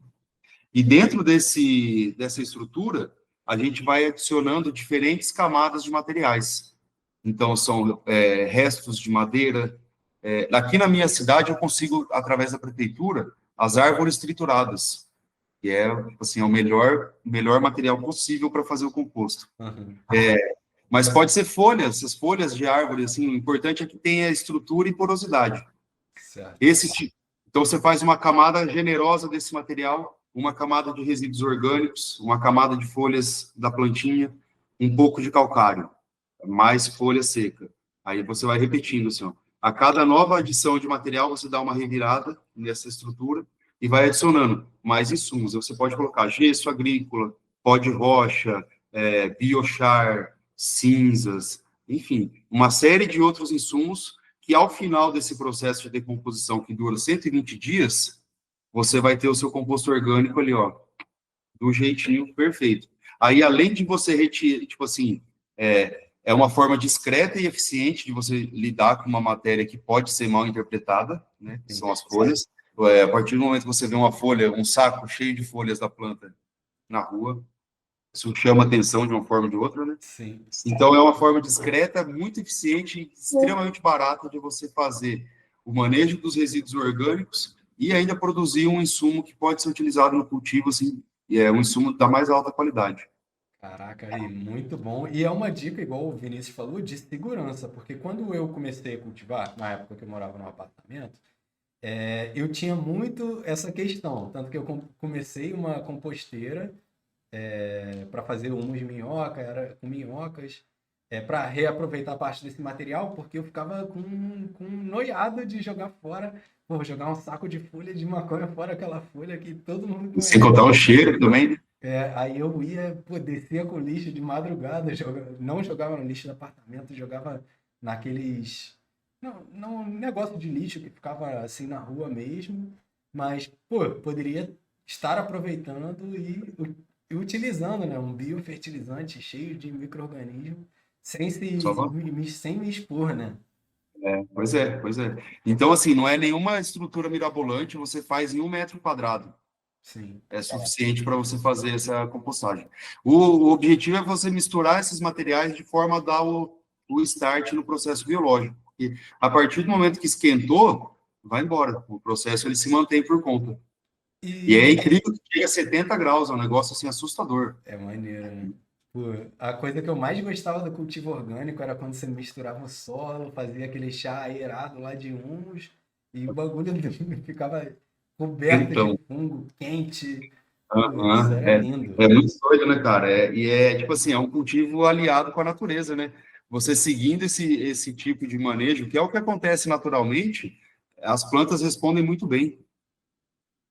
Speaker 2: E dentro dessa estrutura, a gente vai adicionando diferentes camadas de materiais. Então, são restos de madeira. Aqui na minha cidade, eu consigo, através da prefeitura, as árvores trituradas, que é, assim, é o melhor material possível para fazer o composto.
Speaker 1: Uhum.
Speaker 2: Mas pode ser folhas, as folhas de árvore, assim, o importante é que tenha estrutura e porosidade.
Speaker 1: Certo.
Speaker 2: Esse tipo. Então, você faz uma camada generosa desse material, uma camada de resíduos orgânicos, uma camada de folhas da plantinha, um pouco de calcário, mais folha seca. Aí você vai repetindo, assim, ó. A cada nova adição de material, você dá uma revirada nessa estrutura e vai adicionando mais insumos. Você pode colocar gesso agrícola, pó de rocha, biochar, cinzas, enfim, uma série de outros insumos que ao final desse processo de decomposição que dura 120 dias, você vai ter o seu composto orgânico ali, ó, do jeitinho perfeito. Aí, além de você retirar, tipo assim, é uma forma discreta e eficiente de você lidar com uma matéria que pode ser mal interpretada, né, que são as folhas. A partir do momento que você vê uma folha, um saco cheio de folhas da planta na rua, isso chama atenção de uma forma ou de outra, né?
Speaker 1: Sim.
Speaker 2: Então, é uma forma discreta, muito eficiente e extremamente barata de você fazer o manejo dos resíduos orgânicos e ainda produzir um insumo que pode ser utilizado no cultivo, assim, um insumo da mais alta qualidade.
Speaker 1: Caraca, aí, muito bom. E é uma dica, igual o Vinícius falou, de segurança, porque quando eu comecei a cultivar, na época que eu morava no apartamento, eu tinha muito essa questão. Tanto que eu comecei uma composteira para fazer humus de minhoca, era com minhocas, para reaproveitar parte desse material, porque eu ficava com noiado de jogar fora, pô, jogar um saco de folha de maconha fora, aquela folha que todo mundo
Speaker 2: Sem
Speaker 1: conhece.
Speaker 2: contar o cheiro também, né?
Speaker 1: Aí eu ia, pô, descia com lixo de madrugada, não jogava no lixo do apartamento, jogava naqueles. Não, não, negócio de lixo que ficava assim na rua mesmo, mas, pô, poderia estar aproveitando e utilizando, né, um biofertilizante cheio de micro-organismos
Speaker 2: Só
Speaker 1: sem me expor, né?
Speaker 2: Pois é, pois é. Então, assim, não é nenhuma estrutura mirabolante, você faz em 1 metro quadrado.
Speaker 1: Sim.
Speaker 2: é suficiente para você fazer essa compostagem. O objetivo é você misturar esses materiais de forma a dar o start no processo biológico. Porque a partir do momento que esquentou, vai embora. O processo ele se mantém por conta. E é
Speaker 1: E
Speaker 2: incrível que chega a 70 graus, é um negócio assim assustador.
Speaker 1: é maneiro, né? Pô, a coisa que eu mais gostava do cultivo orgânico era quando você misturava o solo, fazia aquele chá aerado lá de humus e o bagulho ficava coberto de
Speaker 2: Então,
Speaker 1: fungo, quente. Pô, isso
Speaker 2: aham,
Speaker 1: era lindo.
Speaker 2: é muito doido, né, cara? E é tipo assim, é um cultivo aliado com a natureza, né? Você seguindo esse tipo de manejo, que é o que acontece naturalmente, as plantas respondem muito bem.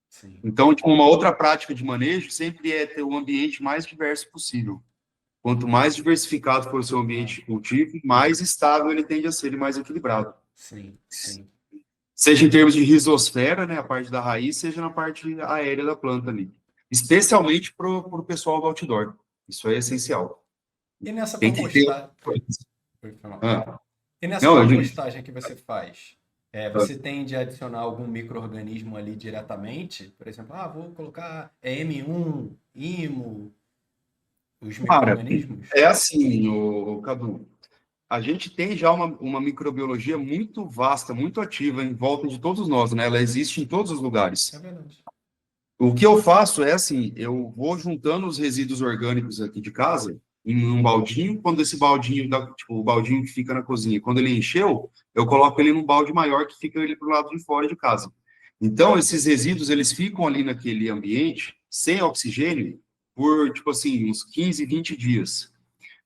Speaker 1: Sim.
Speaker 2: Então, tipo, uma outra prática de manejo sempre é ter o ambiente mais diverso possível. Quanto mais diversificado for o seu ambiente de cultivo, mais estável ele tende a ser e mais equilibrado.
Speaker 1: Sim, sim.
Speaker 2: Seja em termos de risosfera, né, a parte da raiz, seja na parte aérea da planta ali. Especialmente para o pessoal do outdoor. Isso é essencial.
Speaker 1: E nessa
Speaker 2: Tem que ter.
Speaker 1: compostagem. Foi mal.
Speaker 2: Ah,
Speaker 1: E nessa
Speaker 2: não, eu digo.
Speaker 1: compostagem que você faz, você tende a adicionar algum micro-organismo ali diretamente? Por exemplo, vou colocar M1, IMO, os
Speaker 2: Cara,
Speaker 1: micro-organismos?
Speaker 2: é assim, o Cadu. A gente tem já uma microbiologia muito vasta, muito ativa em volta de todos nós, né? Ela existe em todos os
Speaker 1: É
Speaker 2: lugares.
Speaker 1: verdade.
Speaker 2: O que eu faço é assim, eu vou juntando os resíduos orgânicos aqui de casa em um baldinho, quando esse baldinho, tipo, o baldinho que fica na cozinha, quando ele encheu, eu coloco ele num balde maior que fica ele pro lado de fora de casa. Então, esses resíduos, eles ficam ali naquele ambiente, sem oxigênio, por, tipo assim, uns 15, 20 dias.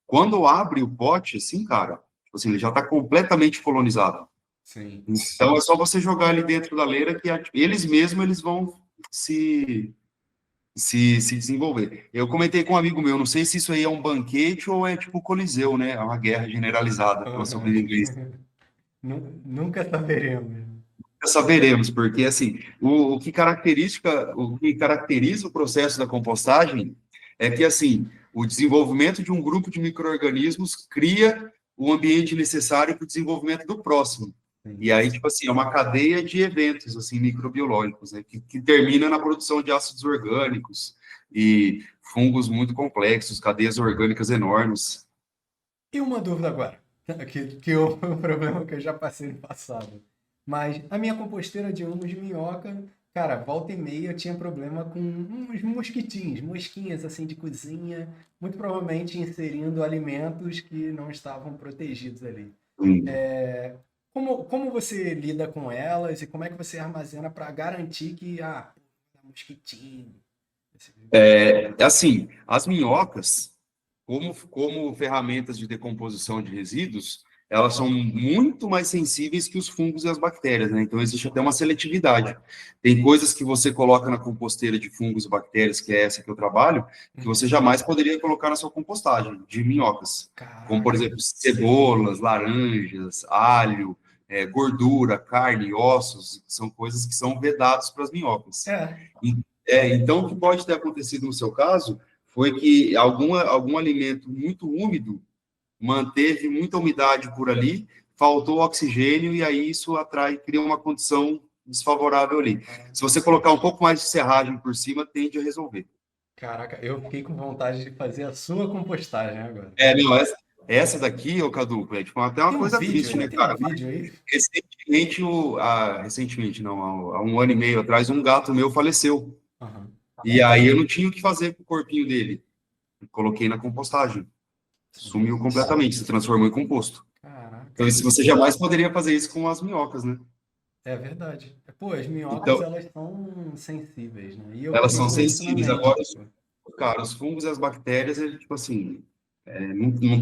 Speaker 2: Quando abre o pote, assim, cara, tipo assim, ele já está completamente colonizado.
Speaker 1: Sim.
Speaker 2: Então, é só você jogar ele dentro da leira que eles mesmos eles vão se se desenvolver. Eu comentei com um amigo meu, não sei se isso aí é um banquete ou é tipo Coliseu, né? É uma guerra generalizada pela
Speaker 1: Aham.
Speaker 2: sobrevivência.
Speaker 1: Nunca saberemos.
Speaker 2: Saberemos, porque assim, o que caracteriza o processo da compostagem é que assim, o desenvolvimento de um grupo de micro-organismos cria o ambiente necessário para o desenvolvimento do próximo.
Speaker 1: Sim.
Speaker 2: E aí, tipo assim, é uma cadeia de eventos assim microbiológicos, né, que termina na produção de ácidos orgânicos e fungos muito complexos, cadeias orgânicas enormes.
Speaker 1: E uma dúvida agora, que é um problema que eu já passei no passado. Mas a minha composteira de humus de minhoca, cara, volta e meia eu tinha problema com uns mosquitinhos, mosquinhas assim de cozinha, muito provavelmente inserindo alimentos que não estavam protegidos ali.
Speaker 2: Hum.
Speaker 1: Como você lida com elas e como é que você armazena para garantir que, mosquitinho.
Speaker 2: É assim, as minhocas, como ferramentas de decomposição de resíduos, elas são muito mais sensíveis que os fungos e as bactérias, né? Então, existe até uma seletividade. Tem coisas que você coloca na composteira de fungos e bactérias, que é essa que eu trabalho, que você
Speaker 1: Uhum.
Speaker 2: jamais poderia colocar na sua compostagem de minhocas. Como, por
Speaker 1: Caraca.
Speaker 2: exemplo, cebolas, laranjas, alho, gordura, carne, ossos, são coisas que são vedadas para as minhocas.
Speaker 1: É,
Speaker 2: Então, o que pode ter acontecido no seu caso foi que algum alimento muito úmido manteve muita umidade por ali, faltou oxigênio e aí isso cria uma condição desfavorável ali. Se você colocar um pouco mais de serragem por cima, tende a resolver.
Speaker 1: caraca, eu fiquei com vontade de fazer a sua compostagem agora.
Speaker 2: Não, essa daqui, ô Cadu, é tipo, até uma
Speaker 1: Tem um
Speaker 2: coisa
Speaker 1: vídeo
Speaker 2: triste,
Speaker 1: aí?
Speaker 2: né,
Speaker 1: Tem um
Speaker 2: cara?
Speaker 1: vídeo aí?
Speaker 2: Recentemente, não, há um ano e meio atrás, um gato meu faleceu.
Speaker 1: Aham.
Speaker 2: E aí eu não tinha o que fazer com o corpinho dele. Coloquei na compostagem.
Speaker 1: Sim.
Speaker 2: Sumiu completamente, se transformou em composto.
Speaker 1: Caraca.
Speaker 2: Então, você jamais poderia fazer isso com as minhocas, né?
Speaker 1: É verdade. Pô, as minhocas,
Speaker 2: Então,
Speaker 1: elas são sensíveis, né? E eu
Speaker 2: elas são
Speaker 1: tenho isso na
Speaker 2: sensíveis.
Speaker 1: mente.
Speaker 2: Agora, cara, os fungos e as bactérias, tipo assim, não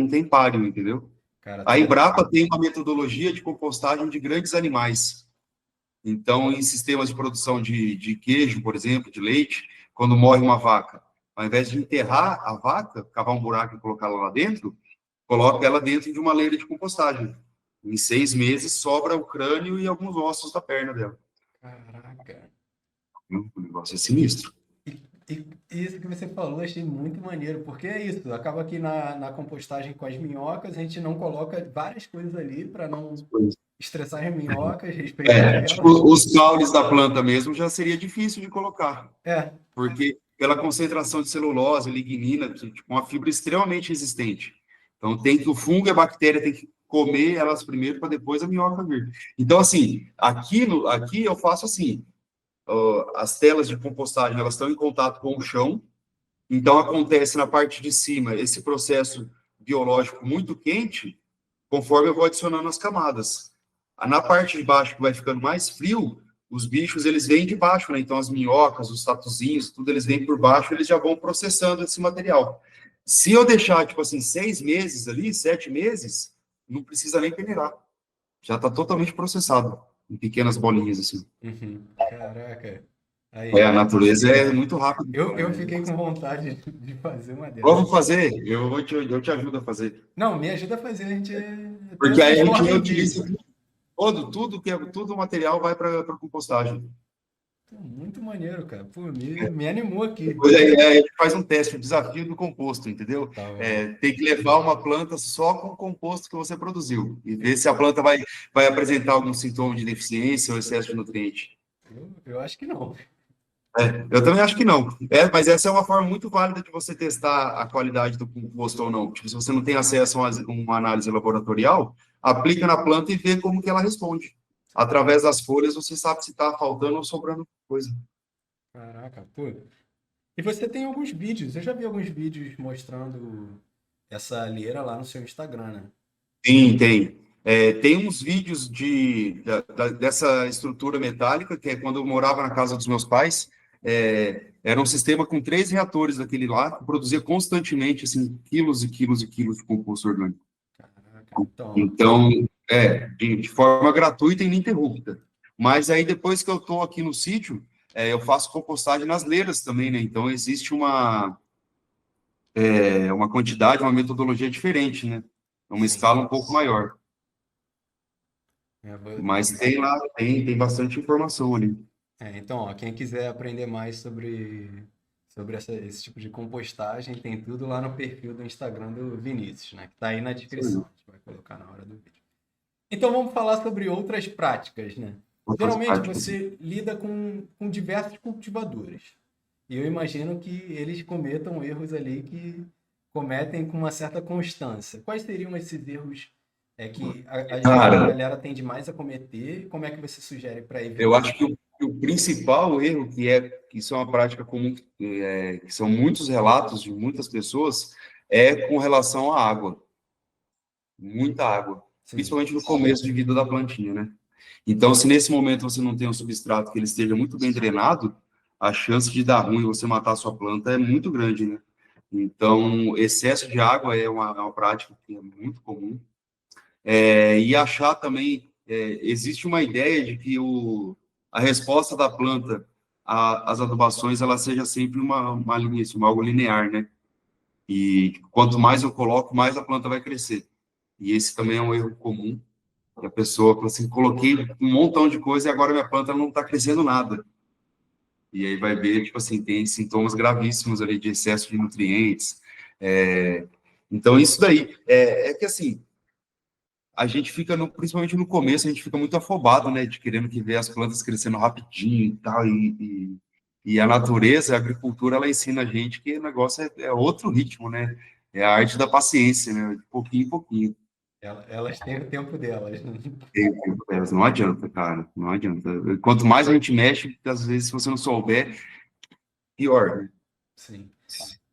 Speaker 2: tem páreo, entendeu?
Speaker 1: Cara,
Speaker 2: A
Speaker 1: tem.
Speaker 2: Embrapa tem uma metodologia de compostagem de grandes animais. Então, em sistemas de produção de queijo, por exemplo, de leite, quando morre uma vaca, ao invés de enterrar a vaca, cavar um buraco e colocá-la lá dentro, coloca ela dentro de uma leira de compostagem. Em 6 meses, sobra o crânio e alguns ossos da perna dela.
Speaker 1: Caraca.
Speaker 2: O negócio é sinistro.
Speaker 1: E isso que você falou, achei muito maneiro, porque é isso, acaba que na compostagem com as minhocas, a gente não coloca várias coisas ali para não estressar as minhocas, respeitar
Speaker 2: Tipo,
Speaker 1: elas.
Speaker 2: os caules da planta mesmo já seria difícil de colocar,
Speaker 1: É,
Speaker 2: porque pela concentração de celulose, lignina, tipo, uma fibra extremamente resistente. Então, tem que o fungo e a bactéria tem que comer elas primeiro para depois a minhoca vir. Então, assim, aqui eu faço assim, as telas de compostagem, elas estão em contato com o chão, então acontece na parte de cima esse processo biológico muito quente, conforme eu vou adicionando as camadas. Na parte de baixo, que vai ficando mais frio, os bichos, eles vêm de baixo, né? Então, as minhocas, os tatuzinhos, tudo, eles vêm por baixo, eles já vão processando esse material. Se eu deixar, tipo assim, 6 meses ali, 7 meses, não precisa nem peneirar. Já está totalmente processado, em pequenas bolinhas, assim.
Speaker 1: uhum. Caraca.
Speaker 2: É,
Speaker 1: Aí.
Speaker 2: a natureza é muito rápida.
Speaker 1: Eu fiquei com vontade de fazer uma dessas.
Speaker 2: Vamos fazer, eu te ajudo a fazer.
Speaker 1: Não, me ajuda a fazer, a gente até
Speaker 2: Porque aí a gente
Speaker 1: transforma em
Speaker 2: reutiliza
Speaker 1: vídeo.
Speaker 2: todo o material vai para compostagem.
Speaker 1: Pô, muito maneiro, cara. Pô, me animou aqui.
Speaker 2: Depois aí, a gente faz um teste, um desafio do composto, entendeu?
Speaker 1: Tá bom.
Speaker 2: Tem que levar uma planta só com o composto que você produziu e ver se a planta vai apresentar algum sintoma de deficiência ou excesso de nutriente.
Speaker 1: Eu acho que não.
Speaker 2: Eu também acho que não. Mas essa é uma forma muito válida de você testar a qualidade do composto ou não. Tipo, se você não tem acesso a uma análise laboratorial, aplica na planta e vê como que ela responde. Através das folhas, você sabe se está faltando ou sobrando coisa.
Speaker 1: Caraca, pô. E você tem alguns vídeos, eu já vi alguns vídeos mostrando essa alheira lá no seu Instagram, né?
Speaker 2: Sim, tem. Tem uns vídeos dessa estrutura metálica, que é quando eu morava na casa dos meus pais. Era um sistema com 3 reatores daquele lá, que produzia constantemente assim, quilos e quilos e quilos de composto orgânico.
Speaker 1: Caraca, então,
Speaker 2: Então, de forma gratuita e ininterrupta. Mas aí, depois que eu estou aqui no sítio, eu faço compostagem nas leiras também, né? Então, existe uma quantidade, uma metodologia diferente, né? Uma
Speaker 1: sim.
Speaker 2: escala um pouco maior.
Speaker 1: É,
Speaker 2: Mas tem lá, tem bastante informação ali.
Speaker 1: então, ó, quem quiser aprender mais sobre esse tipo de compostagem, tem tudo lá no perfil do Instagram do Vinícius, né? Que tá aí na
Speaker 2: Isso aí.
Speaker 1: descrição. A gente vai colocar na hora do vídeo. Então vamos falar sobre outras práticas, né?
Speaker 2: Outras
Speaker 1: Geralmente
Speaker 2: práticas.
Speaker 1: você lida com diversos cultivadores. E eu imagino que eles cometam erros ali que cometem com uma certa constância. Quais seriam esses erros que a
Speaker 2: Cara,
Speaker 1: galera tende mais a cometer? E como é que você sugere para
Speaker 2: eu
Speaker 1: evitar?
Speaker 2: acho que o principal erro, que isso é uma prática comum, que são muitos relatos de muitas pessoas, é com relação à água. Muita água.
Speaker 1: Sim.
Speaker 2: Principalmente no começo de vida da plantinha, né? Então, se nesse momento você não tem um substrato que ele esteja muito bem drenado, a chance de dar ruim e você matar a sua planta é muito grande, né? Então, excesso de água é uma prática que é muito comum. E achar também, existe uma ideia de que a resposta da planta às adubações, ela seja sempre uma linha, assim, algo linear, né? E quanto mais eu coloco, mais a planta vai crescer. E esse também é um erro comum, que a pessoa fala assim, coloquei um montão de coisa e agora minha planta não está crescendo nada. E aí vai ver, tipo assim, tem sintomas gravíssimos ali de excesso de nutrientes. Então, isso daí, que assim, a gente fica, principalmente no começo, a gente fica muito afobado, né, de querendo que ver as plantas crescendo rapidinho e tal, e a natureza, a agricultura, ela ensina a gente que o negócio é outro ritmo, né, é a arte da paciência, né, de pouquinho em pouquinho.
Speaker 1: Elas têm o tempo delas, né?
Speaker 2: Não adianta, cara, não adianta. Quanto mais a gente mexe, às vezes, se você não souber, pior, né?
Speaker 1: Sim.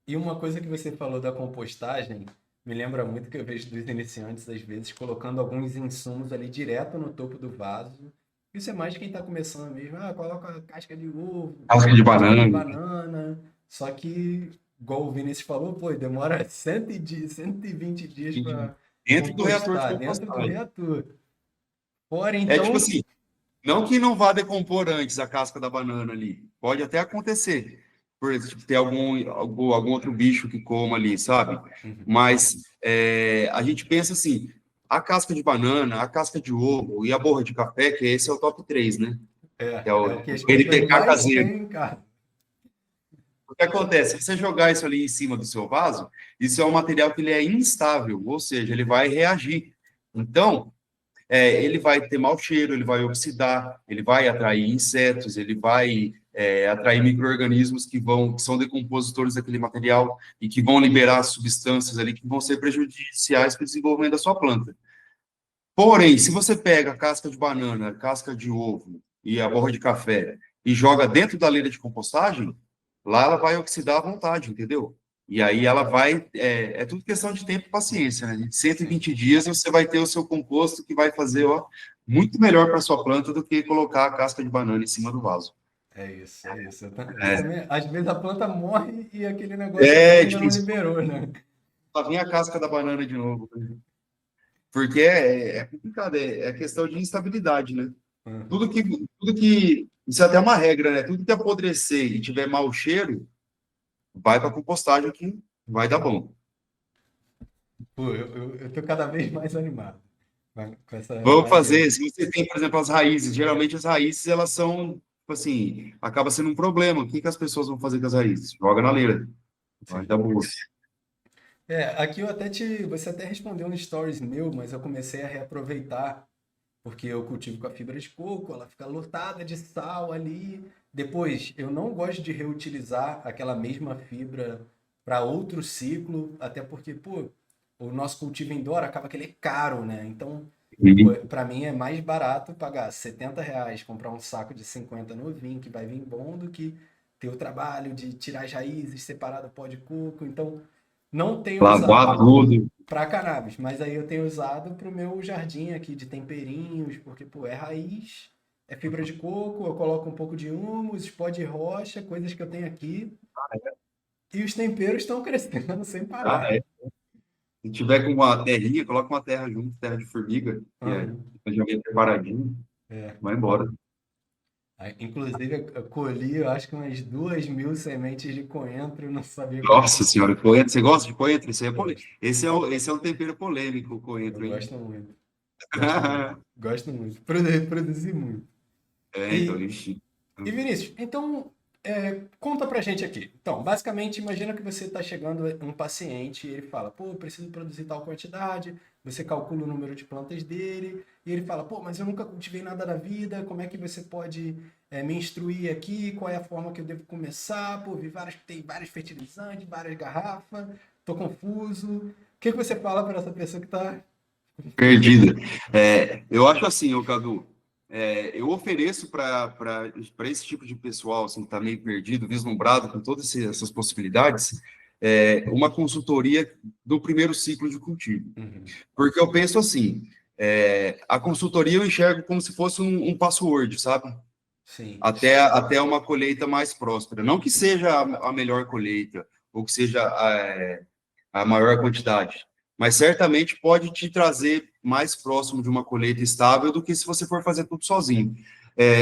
Speaker 1: E uma coisa que você falou da compostagem, me lembra muito que eu vejo dos iniciantes, às vezes, colocando alguns insumos ali direto no topo do vaso. Isso é mais de quem está começando mesmo. Ah, coloca casca de ovo,
Speaker 2: Casca de
Speaker 1: casca de
Speaker 2: banana.
Speaker 1: banana. Só que, igual o Vinícius falou, pô, demora 120 dias para
Speaker 2: Dentro do reator de
Speaker 1: compostar dentro do
Speaker 2: compostagem.
Speaker 1: reator. Fora,
Speaker 2: É tipo
Speaker 1: então,
Speaker 2: assim, não que não vá decompor antes a casca da banana ali. Pode até acontecer. Por exemplo, ter algum outro bicho que coma ali, sabe?
Speaker 1: uhum,
Speaker 2: Mas a gente pensa assim, a casca de banana, a casca de ovo e a borra de café, que esse é o top 3, né? Que é
Speaker 1: é
Speaker 2: o
Speaker 1: o que as pessoas
Speaker 2: NPK
Speaker 1: mais
Speaker 2: caseiro.
Speaker 1: têm em casa.
Speaker 2: O que acontece? Se você jogar isso ali em cima do seu vaso, isso é um material que ele é instável, ou seja, ele vai reagir. Então, ele vai ter mau cheiro, ele vai oxidar, ele vai atrair insetos, ele vai atrair micro-organismos que são decompositores daquele material e que vão liberar substâncias ali que vão ser prejudiciais para o desenvolvimento da sua planta. Porém, se você pega a casca de banana, a casca de ovo e a borra de café e joga dentro da leira de compostagem, lá ela vai oxidar à vontade, entendeu? E aí ela vai, tudo questão de tempo e paciência, né? Em 120 dias você vai ter o seu composto que vai fazer, ó, muito melhor para sua planta do que colocar a casca de banana em cima do vaso.
Speaker 1: É isso, é isso. Eu
Speaker 2: É,
Speaker 1: também, às vezes a planta morre e aquele negócio ali ainda não
Speaker 2: difícil.
Speaker 1: liberou, né?
Speaker 2: Lá vem a casca da banana de novo. Porque é complicado, é questão de instabilidade, né?
Speaker 1: Uhum.
Speaker 2: Tudo que, isso é até uma regra, né? Tudo que apodrecer e tiver mau cheiro, vai para compostagem que vai dar bom.
Speaker 1: Pô, eu tô cada vez mais animado com essa
Speaker 2: Vamos
Speaker 1: ideia.
Speaker 2: fazer, se você tem, por exemplo, as raízes, geralmente as raízes, elas são, tipo assim, acaba sendo um problema. O que as pessoas vão fazer com as raízes? Joga na leira, vai
Speaker 1: Sim.
Speaker 2: dar boa.
Speaker 1: Aqui você até respondeu no stories meu, mas eu comecei a reaproveitar, porque eu cultivo com a fibra de coco, ela fica lotada de sal ali. Depois, eu não gosto de reutilizar aquela mesma fibra para outro ciclo, até porque, pô, o nosso cultivo indoor acaba que ele é caro, né? Então, pô,
Speaker 2: Uhum.
Speaker 1: para mim é mais barato pagar R$ 70, comprar um saco de 50 novinho, que vai vir bom, do que ter o trabalho de tirar as raízes, separar do pó de coco. Então, não tenho
Speaker 2: Lavar
Speaker 1: usado
Speaker 2: tudo.
Speaker 1: para cannabis, mas aí eu tenho usado para o meu jardim aqui de temperinhos, porque, pô, é raiz, é fibra de coco, eu coloco um pouco de humus, pó de rocha, coisas que eu tenho aqui, e os temperos estão crescendo sem
Speaker 2: Ah,
Speaker 1: parar.
Speaker 2: é. Se tiver com uma terrinha, coloca uma terra junto, terra de formiga, que
Speaker 1: Aham,
Speaker 2: já vem preparadinho,
Speaker 1: é.
Speaker 2: vai embora.
Speaker 1: Aí, inclusive, eu colhi, eu acho que umas 2.000 sementes de coentro, eu não sabia como
Speaker 2: Nossa
Speaker 1: fazer.
Speaker 2: senhora, coentro, você gosta de coentro? Isso aí é polêmico.
Speaker 1: Gosto,
Speaker 2: Esse é um tempero polêmico, o
Speaker 1: eu
Speaker 2: coentro, hein?
Speaker 1: gosto muito, gosto muito, gosto muito. Produzi muito.
Speaker 2: Então,
Speaker 1: E,
Speaker 2: ixi.
Speaker 1: E Vinícius, então conta pra gente aqui. Então, basicamente, imagina que você está chegando um paciente e ele fala, pô, eu preciso produzir tal quantidade, você calcula o número de plantas dele, e ele fala, pô, mas eu nunca cultivei nada na vida, como é que você pode me instruir aqui, qual é a forma que eu devo começar, pô, tem vários fertilizantes, várias garrafas, tô confuso. O que você fala para essa pessoa que está
Speaker 2: Perdida. Eu acho assim, ô Cadu, eu ofereço para esse tipo de pessoal assim, que está meio perdido, vislumbrado com todas essas possibilidades, uma consultoria do primeiro ciclo de cultivo.
Speaker 1: Uhum,
Speaker 2: Porque eu penso assim, a consultoria eu enxergo como se fosse um password, sabe?
Speaker 1: sim.
Speaker 2: Até uma colheita mais próspera. Não que seja a melhor colheita, ou que seja a maior quantidade, mas certamente pode te trazer mais próximo de uma colheita estável do que se você for fazer tudo sozinho.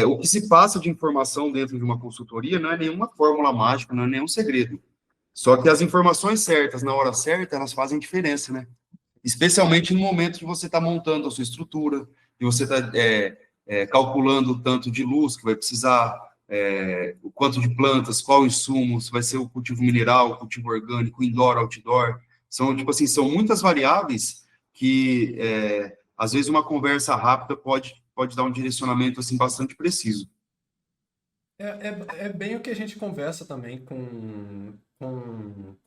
Speaker 2: O que se passa de informação dentro de uma consultoria não é nenhuma fórmula mágica, não é nenhum segredo. Só que as informações certas, na hora certa, elas fazem diferença, né? Especialmente no momento que você está montando a sua estrutura, que você está calculando o tanto de luz que vai precisar, o quanto de plantas, qual insumo, se vai ser o cultivo mineral, o cultivo orgânico, indoor, outdoor. São, tipo assim, são muitas variáveis que, às vezes, uma conversa rápida pode dar um direcionamento, assim, bastante preciso.
Speaker 1: É bem o que a gente conversa também com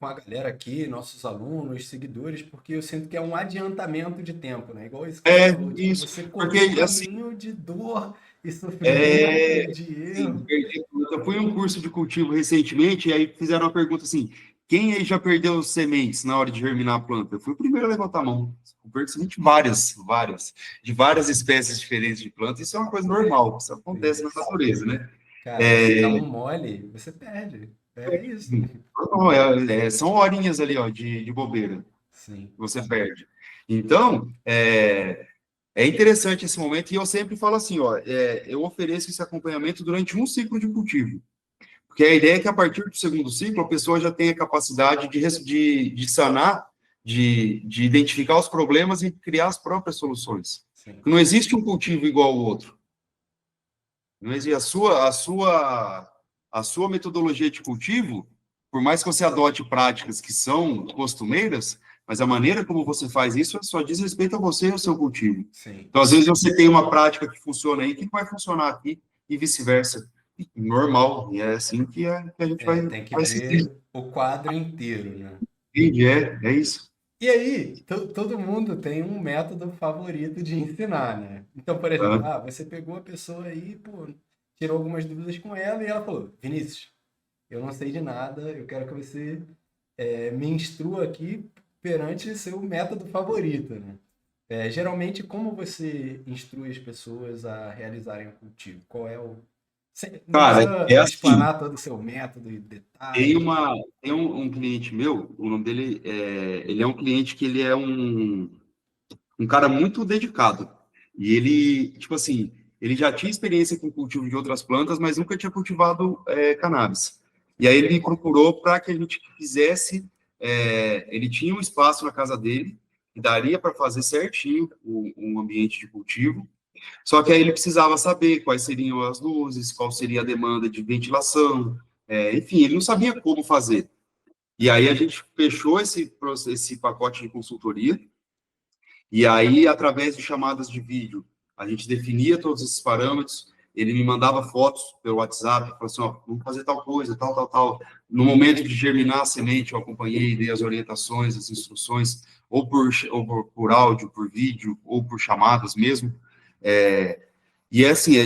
Speaker 1: a galera aqui, nossos alunos, seguidores, porque eu sinto que é um adiantamento de tempo, né? Igual isso que você falou, tipo,
Speaker 2: Isso,
Speaker 1: você cortou o
Speaker 2: porque, assim,
Speaker 1: caminho de dor e sofrimento,
Speaker 2: É,
Speaker 1: de
Speaker 2: sim,
Speaker 1: erro.
Speaker 2: eu fui em um curso de cultivo recentemente e aí fizeram uma pergunta assim: quem aí já perdeu sementes na hora de germinar a planta? Eu fui o primeiro a levantar a mão. Eu perdi semente várias, de várias espécies diferentes de plantas. Isso é uma coisa normal, isso acontece
Speaker 1: Sim.
Speaker 2: na natureza, né?
Speaker 1: Cara, você dá
Speaker 2: É,
Speaker 1: um mole, você perde. É isso.
Speaker 2: não, são horinhas ali, ó, de bobeira
Speaker 1: Sim.
Speaker 2: que você perde. Então, é interessante esse momento e eu sempre falo assim, ó, eu ofereço esse acompanhamento durante um ciclo de cultivo. Porque a ideia é que a partir do segundo ciclo a pessoa já tenha capacidade de sanar, de identificar os problemas e criar as próprias soluções.
Speaker 1: Sim.
Speaker 2: Não existe um cultivo igual ao outro. Não existe a sua metodologia de cultivo, por mais que você adote práticas que são costumeiras, mas a maneira como você faz isso só diz respeito a você e ao seu cultivo.
Speaker 1: Sim.
Speaker 2: Então, às vezes, você tem uma prática que funciona aí que não vai funcionar aqui, e vice-versa. Normal, e é assim que a gente
Speaker 1: Tem que
Speaker 2: vai seguir.
Speaker 1: ver o quadro inteiro, né?
Speaker 2: É isso.
Speaker 1: E aí, todo mundo tem um método favorito de ensinar, né? Então, por exemplo,
Speaker 2: Tá?
Speaker 1: você pegou a pessoa aí, pô, tirou algumas dúvidas com ela e ela falou: Vinícius, eu não sei de nada, eu quero que você me instrua aqui perante seu método favorito, né? Geralmente, como você instrui as pessoas a realizarem o cultivo? Qual é o. Não
Speaker 2: Cara, é
Speaker 1: precisa
Speaker 2: assim.
Speaker 1: explanar todo o seu método e
Speaker 2: Tem,
Speaker 1: detalhes.
Speaker 2: uma, tem um cliente meu, o nome dele ele é um cliente que ele é um cara muito dedicado. E ele, tipo assim, ele já tinha experiência com cultivo de outras plantas, mas nunca tinha cultivado cannabis. E aí ele me procurou para que a gente fizesse. Ele tinha um espaço na casa dele, que daria para fazer certinho um ambiente de cultivo. Só que aí ele precisava saber quais seriam as luzes, qual seria a demanda de ventilação, enfim, ele não sabia como fazer. E aí a gente fechou esse pacote de consultoria, e aí, através de chamadas de vídeo, a gente definia todos esses parâmetros, ele me mandava fotos pelo WhatsApp, falou assim, ó, vamos fazer tal coisa, tal, tal, tal. No momento de germinar a semente, eu acompanhei, dei as orientações, as instruções, ou por áudio, por vídeo, ou por chamadas mesmo. É, e é assim,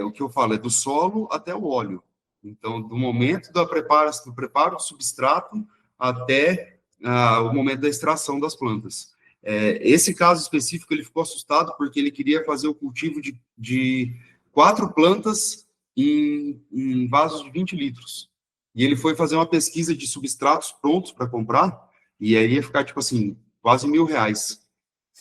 Speaker 2: o que eu falo, é do solo até o óleo. Então, do momento do preparo do substrato até o momento da extração das plantas. Esse caso específico, ele ficou assustado porque ele queria fazer o cultivo de 4 plantas em vasos de 20 litros. E ele foi fazer uma pesquisa de substratos prontos para comprar, e aí ia ficar, tipo assim, quase R$ 1.000.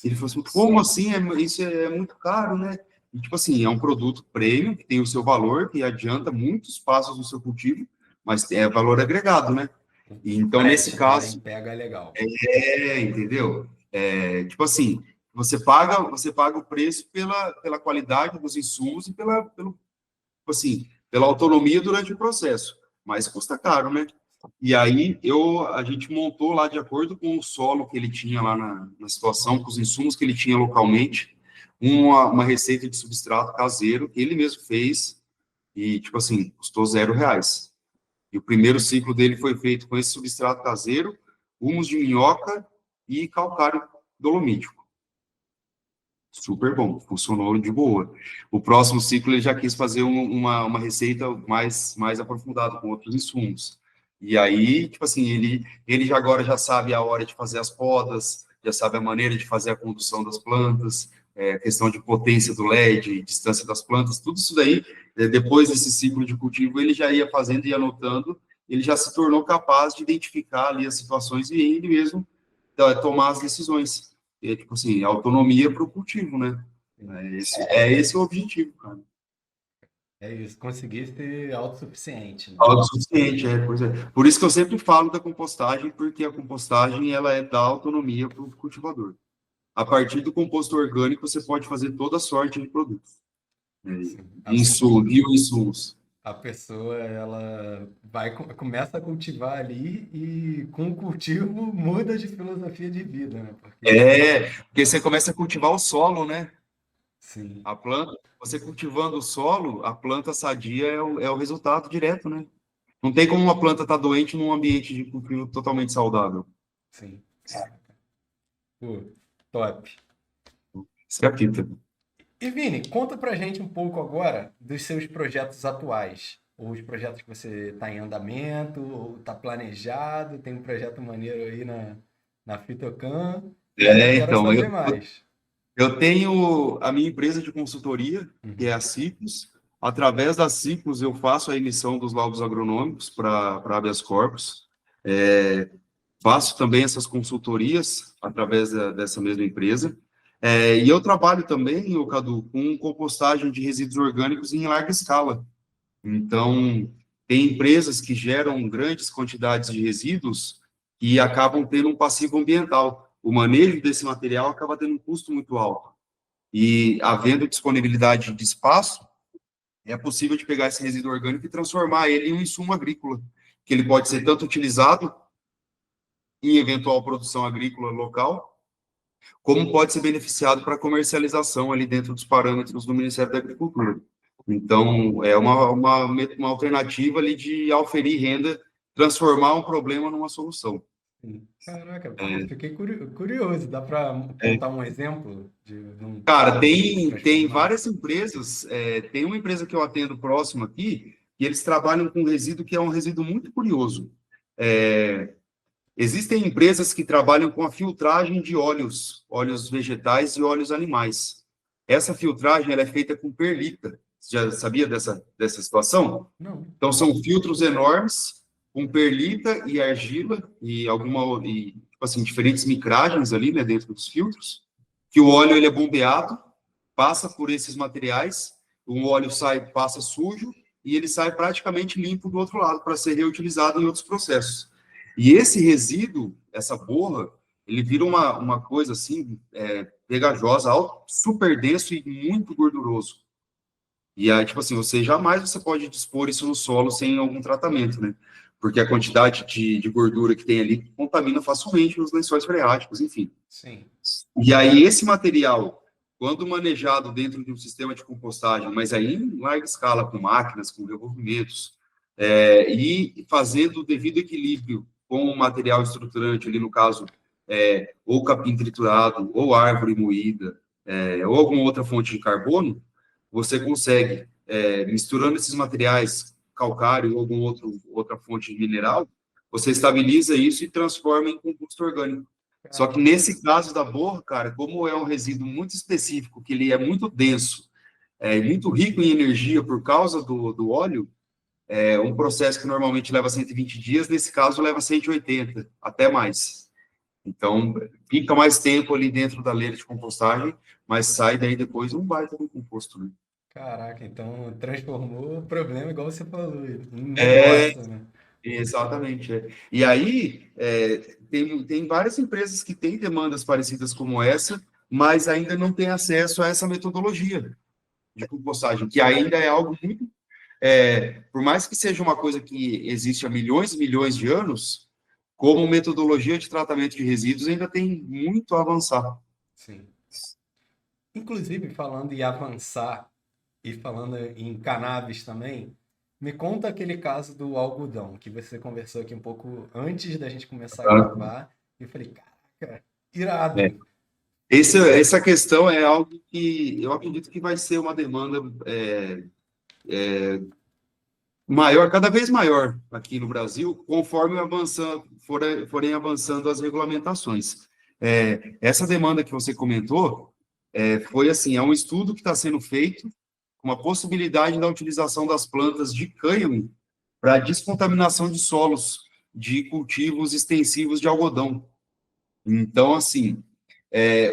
Speaker 2: Ele falou assim, como assim? Isso é muito caro, né? E, tipo assim, é um produto premium, que tem o seu valor, que adianta muitos passos no seu cultivo, mas é valor agregado, né? E, então, nesse
Speaker 1: Frete também
Speaker 2: caso,
Speaker 1: pega legal.
Speaker 2: entendeu? Tipo assim, você paga o preço pela qualidade dos insumos e tipo assim, pela autonomia durante o processo, mas custa caro, né? E aí a gente montou lá de acordo com o solo que ele tinha lá na situação, com os insumos que ele tinha localmente, uma receita de substrato caseiro que ele mesmo fez e, tipo assim, custou R$ 0. E o primeiro ciclo dele foi feito com esse substrato caseiro, humus de minhoca e calcário dolomítico. Super bom, funcionou de boa. O próximo ciclo ele já quis fazer uma receita mais aprofundada com outros insumos. E aí, tipo assim, ele já agora já sabe a hora de fazer as podas, já sabe a maneira de fazer a condução das plantas, questão de potência do LED, distância das plantas, tudo isso daí, depois desse ciclo de cultivo, ele já ia fazendo e anotando, ele já se tornou capaz de identificar ali as situações e ele mesmo tomar as decisões. Tipo assim, autonomia para o cultivo, né? É esse o objetivo, cara.
Speaker 1: É isso, conseguir ser autossuficiente, né?
Speaker 2: Autossuficiente, pois é. Por isso que eu sempre falo da compostagem, porque a compostagem, ela dá autonomia para o cultivador. A partir do composto orgânico, você pode fazer toda sorte de produtos.
Speaker 1: Sim.
Speaker 2: Bioinsumos.
Speaker 1: A pessoa, ela começa a cultivar ali e com o cultivo muda de filosofia de vida, né? Porque,
Speaker 2: Porque você começa a cultivar o solo, né?
Speaker 1: sim,
Speaker 2: A planta, você cultivando o solo, a planta sadia é o resultado direto, né? Não tem como uma planta estar doente num ambiente de cultivo totalmente saudável.
Speaker 1: sim. Pô, top.
Speaker 2: Isso que é a fita.
Speaker 1: E Vini, conta pra gente um pouco agora dos seus projetos atuais. Ou os projetos que você está em andamento, ou está planejado, tem um projeto maneiro aí na Fitocan. Quero
Speaker 2: Então, eu,
Speaker 1: saber mais.
Speaker 2: eu tenho a minha empresa de consultoria, que é
Speaker 1: Uhum.
Speaker 2: a Ciclos. Através da Ciclos, eu faço a emissão dos laudos agronômicos para habeas corpus. Faço também essas consultorias através dessa mesma empresa. E eu trabalho também, ô Cadu, com compostagem de resíduos orgânicos em larga escala. Então, tem empresas que geram grandes quantidades de resíduos e acabam tendo um passivo ambiental. O manejo desse material acaba tendo um custo muito alto. E, havendo disponibilidade de espaço, é possível de pegar esse resíduo orgânico e transformar ele em um insumo agrícola, que ele pode ser tanto utilizado em eventual produção agrícola local, como pode ser beneficiado para comercialização ali dentro dos parâmetros do Ministério da Agricultura. Então, é uma alternativa ali de auferir renda, transformar um problema numa solução.
Speaker 1: Caraca, pô, fiquei curioso. Dá para contar um exemplo de um
Speaker 2: Cara, tem
Speaker 1: transformar?
Speaker 2: várias empresas, tem uma empresa que eu atendo próximo aqui, que eles trabalham com resíduo que é um resíduo muito curioso. Existem empresas que trabalham com a filtragem de óleos vegetais e óleos animais. Essa filtragem ela é feita com perlita. Você já sabia dessa situação?
Speaker 1: Não.
Speaker 2: Então, são filtros enormes, com perlita e argila, tipo assim, diferentes micragens ali, né, dentro dos filtros, que o óleo ele é bombeado, passa por esses materiais, o óleo passa sujo, e ele sai praticamente limpo do outro lado, para ser reutilizado em outros processos. E esse resíduo, essa borra, ele vira uma coisa assim, pegajosa, super denso e muito gorduroso. E aí, tipo assim, você pode dispor isso no solo sem algum tratamento, né? Porque a quantidade de gordura que tem ali contamina facilmente os lençóis freáticos, enfim.
Speaker 1: Sim.
Speaker 2: E aí, esse material, quando manejado dentro de um sistema de compostagem, mas aí em larga escala, com máquinas, com revolvimentos, e fazendo o devido equilíbrio com o material estruturante, ali no caso, ou capim triturado, ou árvore moída, ou alguma outra fonte de carbono, você consegue, misturando esses materiais, calcário ou alguma outra fonte de mineral, você estabiliza isso e transforma em composto orgânico. Só que nesse caso da borra, cara, como é um resíduo muito específico, que ele é muito denso, muito rico em energia por causa do óleo, um processo que normalmente leva 120 dias, nesse caso leva 180, até mais. Então, fica mais tempo ali dentro da leira de compostagem, mas sai daí depois um baita do composto, né?
Speaker 1: Caraca, então transformou o problema, igual você falou, em
Speaker 2: É,
Speaker 1: negócio, né?
Speaker 2: exatamente. E aí, tem várias empresas que têm demandas parecidas como essa, mas ainda não têm acesso a essa metodologia de compostagem, que ainda é algo muito. Por mais que seja uma coisa que existe há milhões e milhões de anos, como metodologia de tratamento de resíduos, ainda tem muito a avançar.
Speaker 1: Sim. Inclusive, falando em avançar e falando em cannabis também, me conta aquele caso do algodão, que você conversou aqui um pouco antes da gente começar a
Speaker 2: Tá?
Speaker 1: gravar, e eu falei, caraca,
Speaker 2: É.
Speaker 1: irado.
Speaker 2: Essa questão é algo que eu acredito que vai ser uma demanda maior, cada vez maior aqui no Brasil, conforme forem avançando as regulamentações. Essa demanda que você comentou foi assim, é um estudo que está sendo feito com uma possibilidade da utilização das plantas de cânhamo para descontaminação de solos de cultivos extensivos de algodão. Então, assim,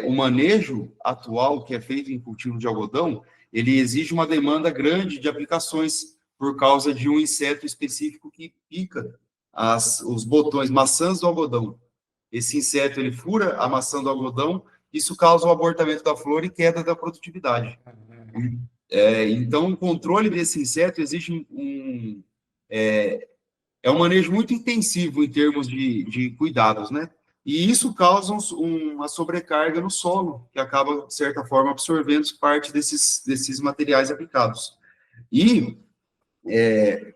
Speaker 2: o manejo atual que é feito em cultivo de algodão, ele exige uma demanda grande de aplicações por causa de um inseto específico que pica os botões, maçãs do algodão. Esse inseto, ele fura a maçã do algodão, isso causa o abortamento da flor e queda da produtividade. Então, o controle desse inseto exige um manejo muito intensivo em termos de cuidados, né? E isso causa uma sobrecarga no solo, que acaba, de certa forma, absorvendo parte desses materiais aplicados. E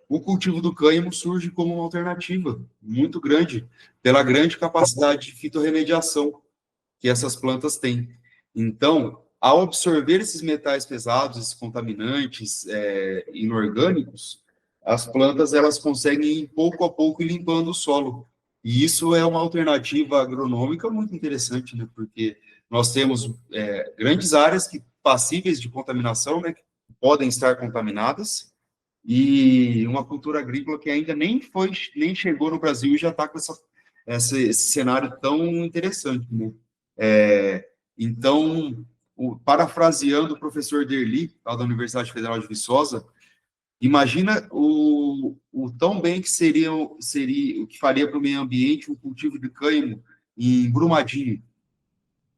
Speaker 2: o cultivo do cânhamo surge como uma alternativa muito grande, pela grande capacidade de fitorremediação que essas plantas têm. Então, ao absorver esses metais pesados, esses contaminantes inorgânicos, as plantas elas conseguem ir pouco a pouco ir limpando o solo. E isso é uma alternativa agronômica muito interessante, né? Porque nós temos grandes áreas passíveis de contaminação, né? Que podem estar contaminadas, e uma cultura agrícola que ainda nem chegou no Brasil e já está com esse cenário tão interessante, né? Então, parafraseando o professor Derli, lá da Universidade Federal de Viçosa, imagina o tão bem que seria o que faria para o meio ambiente um cultivo de cânhamo em Brumadinho,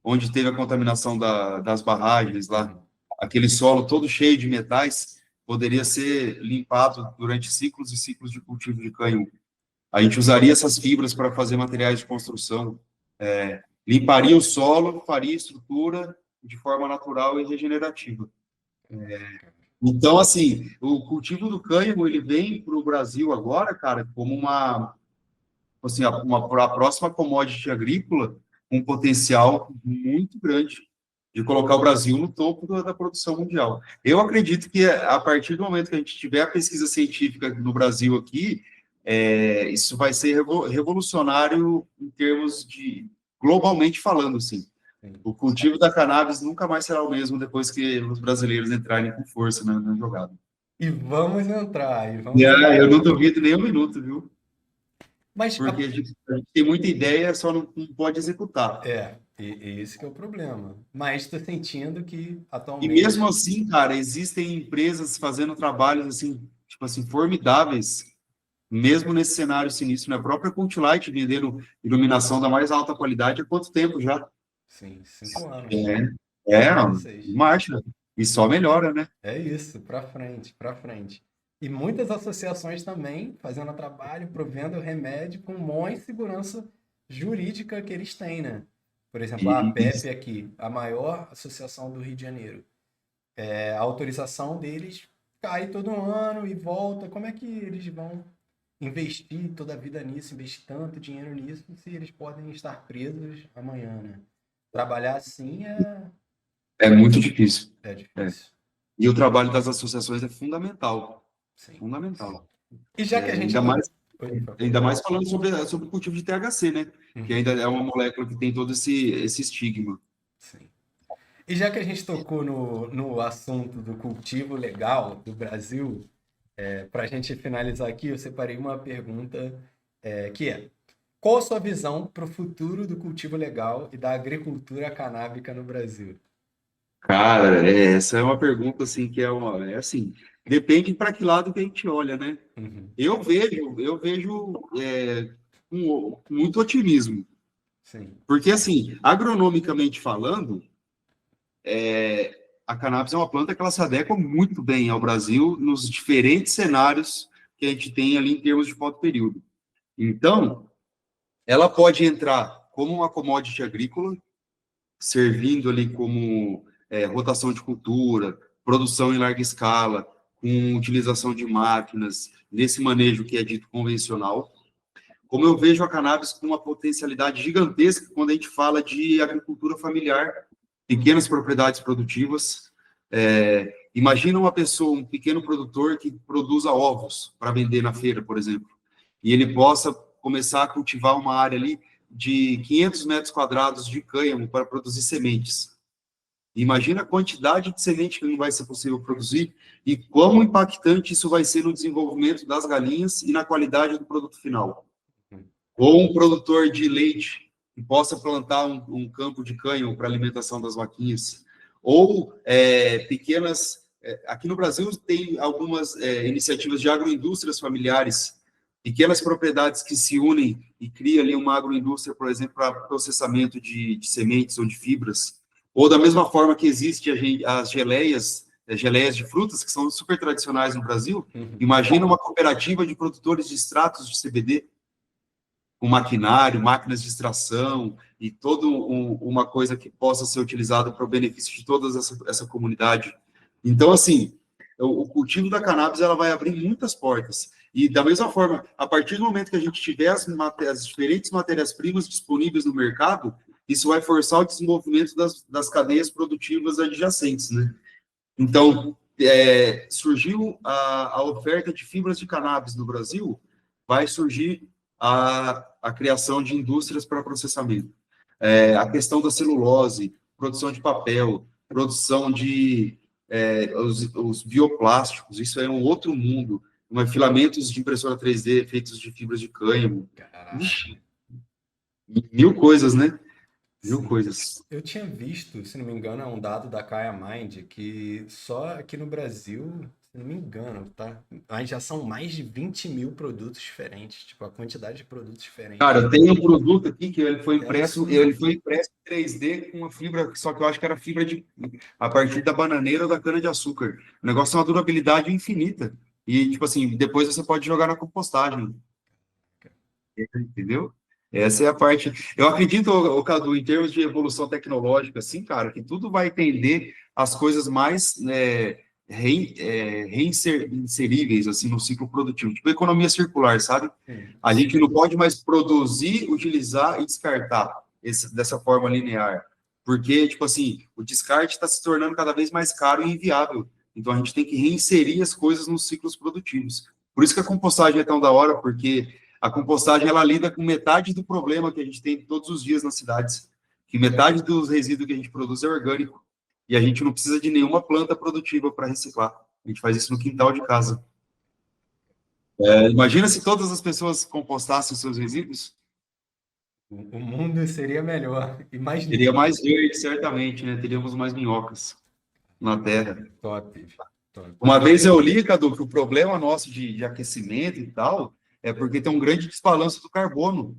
Speaker 2: onde teve a contaminação das barragens lá, aquele solo todo cheio de metais, poderia ser limpado durante ciclos e ciclos de cultivo de cânhamo. A gente usaria essas fibras para fazer materiais de construção, limparia o solo, faria estrutura de forma natural e regenerativa. Então, assim, o cultivo do cânhamo, ele vem para o Brasil agora, cara, como assim, a próxima commodity agrícola com um potencial muito grande de colocar o Brasil no topo da produção mundial. Eu acredito que a partir do momento que a gente tiver a pesquisa científica no Brasil aqui, isso vai ser revolucionário em termos de, globalmente falando, assim. O cultivo da cannabis nunca mais será o mesmo depois que os brasileiros entrarem com força na jogada.
Speaker 1: E vamos entrar, e vamos
Speaker 2: Eu não
Speaker 1: entrar.
Speaker 2: duvido nem um minuto, viu?
Speaker 1: Mas
Speaker 2: Porque a gente tem muita ideia, só não pode executar.
Speaker 1: e esse que é o problema. Mas estou sentindo que
Speaker 2: E
Speaker 1: atualmente.
Speaker 2: mesmo assim, cara, existem empresas fazendo trabalhos assim, tipo assim, formidáveis, mesmo nesse cenário sinistro, né? A própria Cultilight vendendo iluminação da mais alta qualidade há quanto tempo já?
Speaker 1: Sim, 5 anos.
Speaker 2: É,
Speaker 1: 6.
Speaker 2: marcha. E só melhora, né?
Speaker 1: É isso, para frente, para frente. E muitas associações também fazendo trabalho, provendo remédio com maior segurança jurídica que eles têm, né? Por exemplo, a
Speaker 2: E,
Speaker 1: APEP aqui, a maior associação do Rio de Janeiro. A autorização deles cai todo ano e volta. Como é que eles vão investir toda a vida nisso, investir tanto dinheiro nisso, se eles podem estar presos amanhã, né? Trabalhar assim
Speaker 2: é muito difícil.
Speaker 1: é
Speaker 2: É.
Speaker 1: difícil.
Speaker 2: E o trabalho das associações é fundamental.
Speaker 1: Sim.
Speaker 2: Fundamental.
Speaker 1: E já que a gente
Speaker 2: Ainda mais,
Speaker 1: Oi, por favor.
Speaker 2: ainda mais falando sobre o cultivo de THC, né? Que ainda é uma molécula que tem todo esse estigma.
Speaker 1: Sim. E já que a gente tocou no assunto do cultivo legal do Brasil, para a gente finalizar aqui, eu separei uma pergunta que é: qual a sua visão para o futuro do cultivo legal e da agricultura canábica no Brasil?
Speaker 2: Cara, essa é uma pergunta assim que é assim, depende para que lado que a gente olha, né?
Speaker 1: Uhum.
Speaker 2: Eu vejo com muito otimismo,
Speaker 1: Sim.
Speaker 2: porque assim, agronomicamente falando, a cannabis é uma planta que ela se adequa muito bem ao Brasil nos diferentes cenários que a gente tem ali em termos de fotoperíodo. Então, ela pode entrar como uma commodity agrícola, servindo ali como rotação de cultura, produção em larga escala, com utilização de máquinas, nesse manejo que é dito convencional. Como eu vejo a cannabis com uma potencialidade gigantesca quando a gente fala de agricultura familiar, pequenas propriedades produtivas. Imagina uma pessoa, um pequeno produtor que produza ovos para vender na feira, por exemplo, e ele possa começar a cultivar uma área ali de 500 metros quadrados de cânhamo para produzir sementes. Imagina a quantidade de semente que não vai ser possível produzir e quão impactante isso vai ser no desenvolvimento das galinhas e na qualidade do produto final. Ou um produtor de leite que possa plantar um campo de cânhamo para alimentação das vaquinhas. Ou pequenas... aqui no Brasil tem algumas iniciativas de agroindústrias familiares, pequenas propriedades que se unem e criam ali uma agroindústria, por exemplo, para processamento de sementes ou de fibras. Ou da mesma forma que existe as geleias de frutas, que são super tradicionais no Brasil, imagina uma cooperativa de produtores de extratos de CBD, com maquinário, máquinas de extração e toda uma coisa que possa ser utilizada para o benefício de toda essa comunidade. Então, assim, o cultivo da cannabis ela vai abrir muitas portas. E, da mesma forma, a partir do momento que a gente tiver as diferentes matérias-primas disponíveis no mercado, isso vai forçar o desenvolvimento das cadeias produtivas adjacentes, né? Então, surgiu a oferta de fibras de cannabis no Brasil, vai surgir a criação de indústrias para processamento. A questão da celulose, produção de papel, produção de os bioplásticos, isso é um outro mundo. Filamentos de impressora 3D feitos de fibras de cânhamo. Ixi, mil coisas, né? Mil
Speaker 1: Sim.
Speaker 2: coisas.
Speaker 1: Eu tinha visto, se não me engano, é um dado da Kaya Mind, que só aqui no Brasil, se não me engano, tá? Mas já são mais de 20 mil produtos diferentes, tipo, a quantidade de produtos diferentes.
Speaker 2: Cara, eu tenho um produto aqui que ele foi impresso em 3D com uma fibra, só que eu acho que era fibra a partir da bananeira ou da cana-de-açúcar. O negócio é uma durabilidade infinita. E, tipo assim, depois você pode jogar na compostagem. Entendeu? Essa é a parte. Eu acredito, Cadu, em termos de evolução tecnológica, assim, cara, que tudo vai tender as coisas mais reinseríveis, assim, no ciclo produtivo. Tipo, economia circular, sabe?
Speaker 1: Sim.
Speaker 2: A gente não pode mais produzir, utilizar e descartar dessa forma linear. Porque, tipo assim, o descarte está se tornando cada vez mais caro e inviável. Então, a gente tem que reinserir as coisas nos ciclos produtivos. Por isso que a compostagem é tão da hora, porque a compostagem, ela lida com metade do problema que a gente tem todos os dias nas cidades, que metade dos resíduos que a gente produz é orgânico, e a gente não precisa de nenhuma planta produtiva para reciclar. A gente faz isso no quintal de casa. Imagina se todas as pessoas compostassem os seus resíduos,
Speaker 1: O mundo seria melhor e mais
Speaker 2: teria
Speaker 1: limpo.
Speaker 2: mais verde, certamente, né? Teríamos mais minhocas na Terra.
Speaker 1: Top, top.
Speaker 2: Uma vez eu li, Cadu, que o problema nosso de aquecimento e tal é porque tem um grande desbalanço do carbono,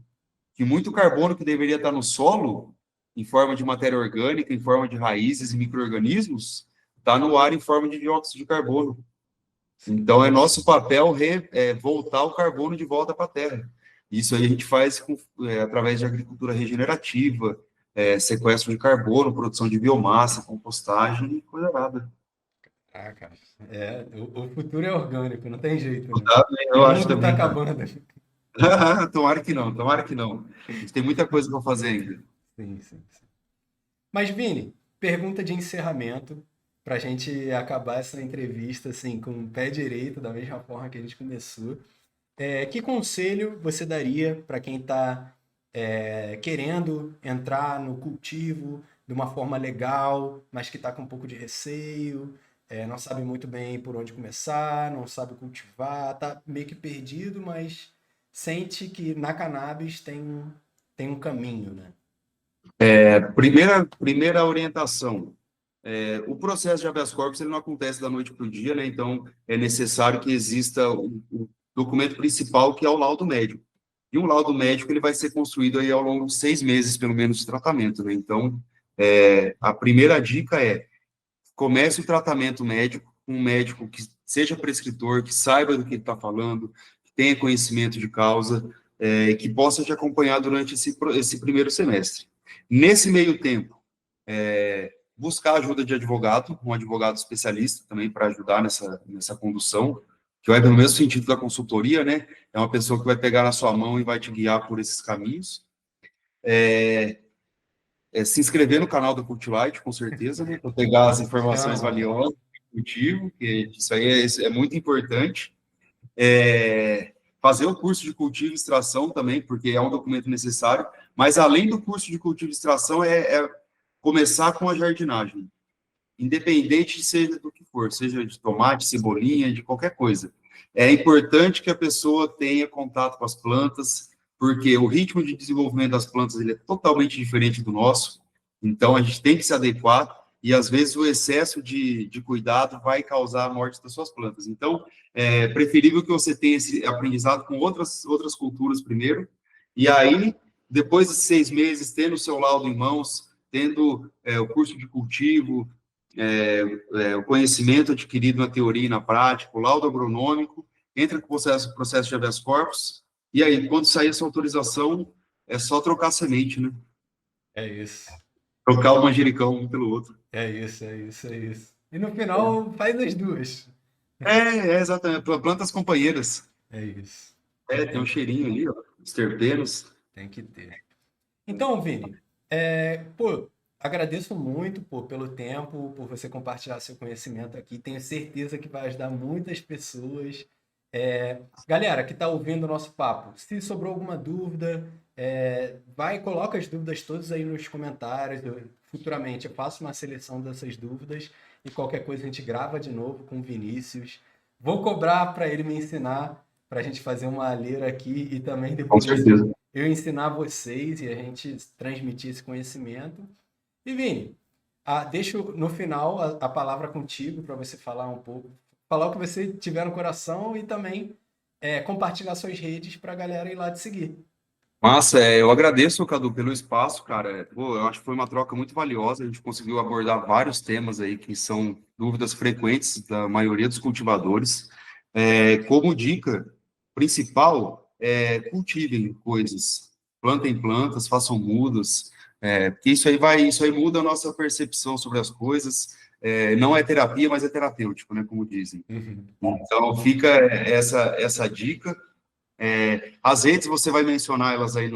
Speaker 2: que muito carbono que deveria estar no solo, em forma de matéria orgânica, em forma de raízes e micro-organismos, está no ar em forma de dióxido de carbono. Então, é nosso papel voltar o carbono de volta para a Terra. Isso aí a gente faz através de agricultura regenerativa, sequestro de carbono, produção de biomassa, compostagem e coisa nada.
Speaker 1: Ah, cara. O futuro é orgânico, não tem jeito, né?
Speaker 2: Tá?
Speaker 1: O
Speaker 2: Eu acho
Speaker 1: mundo tá
Speaker 2: também, cara.
Speaker 1: acabando.
Speaker 2: Tomara que não, tomara que não. A gente tem muita coisa para fazer ainda.
Speaker 1: Sim, sim, sim. Mas, Vini, pergunta de encerramento, para a gente acabar essa entrevista assim, com o pé direito, da mesma forma que a gente começou. Que conselho você daria para quem está querendo entrar no cultivo de uma forma legal, mas que está com um pouco de receio, não sabe muito bem por onde começar, não sabe cultivar, está meio que perdido, mas sente que na cannabis tem um caminho, né?
Speaker 2: Primeira orientação. O processo de habeas corpus ele não acontece da noite para o dia, né? Então, é necessário que exista o documento principal, que é o laudo médico. E um laudo médico ele vai ser construído aí ao longo de 6 meses, pelo menos, de tratamento, né? Então, a primeira dica é comece o tratamento médico com um médico que seja prescritor, que saiba do que ele está falando, que tenha conhecimento de causa, que possa te acompanhar durante esse primeiro semestre. Nesse meio tempo, buscar ajuda de advogado, um advogado especialista também para ajudar nessa condução, que vai pelo mesmo sentido da consultoria, né? É uma pessoa que vai pegar na sua mão e vai te guiar por esses caminhos. Se inscrever no canal da Cultivate, com certeza, né? Para pegar as informações
Speaker 1: Chama.
Speaker 2: valiosas do cultivo, que isso aí é muito importante. Fazer o curso de cultivo e extração também, porque é um documento necessário, mas além do curso de cultivo e extração, começar com a jardinagem, independente seja do que for, seja de tomate, cebolinha, de qualquer coisa. É importante que a pessoa tenha contato com as plantas, porque o ritmo de desenvolvimento das plantas ele é totalmente diferente do nosso, então a gente tem que se adequar, e às vezes o excesso de cuidado vai causar a morte das suas plantas. Então, é preferível que você tenha esse aprendizado com outras culturas primeiro, e aí, depois de 6 meses, tendo o seu laudo em mãos, tendo o curso de cultivo, o conhecimento adquirido na teoria e na prática, o laudo agronômico, entra com o processo de habeas corpus, e aí, quando sair essa autorização, é só trocar a semente, né?
Speaker 1: É isso.
Speaker 2: Trocar o manjericão um pelo outro.
Speaker 1: É isso, é isso, é isso. E no final faz as duas.
Speaker 2: Exatamente. Plantas companheiras.
Speaker 1: É isso.
Speaker 2: Tem um cheirinho ali, ó, os terpenos.
Speaker 1: Tem que ter. Então, Vini, pô, agradeço muito, pô, pelo tempo, por você compartilhar seu conhecimento aqui. Tenho certeza que vai ajudar muitas pessoas. Galera que está ouvindo o nosso papo, se sobrou alguma dúvida, vai e coloca as dúvidas todas aí nos comentários. Futuramente eu faço uma seleção dessas dúvidas e qualquer coisa a gente grava de novo com o Vinícius. Vou cobrar para ele me ensinar, para a gente fazer uma alheira aqui e também
Speaker 2: Com
Speaker 1: depois disso
Speaker 2: certeza.
Speaker 1: eu ensinar vocês e a gente transmitir esse conhecimento. E Vini, deixo no final a palavra contigo para você falar um pouco, falar o que você tiver no coração e também compartilhar suas redes para a galera ir lá te seguir.
Speaker 2: Massa, eu agradeço, Cadu, pelo espaço, cara. Pô, eu acho que foi uma troca muito valiosa. A gente conseguiu abordar vários temas aí que são dúvidas frequentes da maioria dos cultivadores. Como dica principal, cultivem coisas, plantem plantas, façam mudas, porque isso aí muda a nossa percepção sobre as coisas. Não é terapia, mas é terapêutico, né, como dizem.
Speaker 1: Uhum.
Speaker 2: Então, fica essa dica. As redes, você vai mencionar elas aí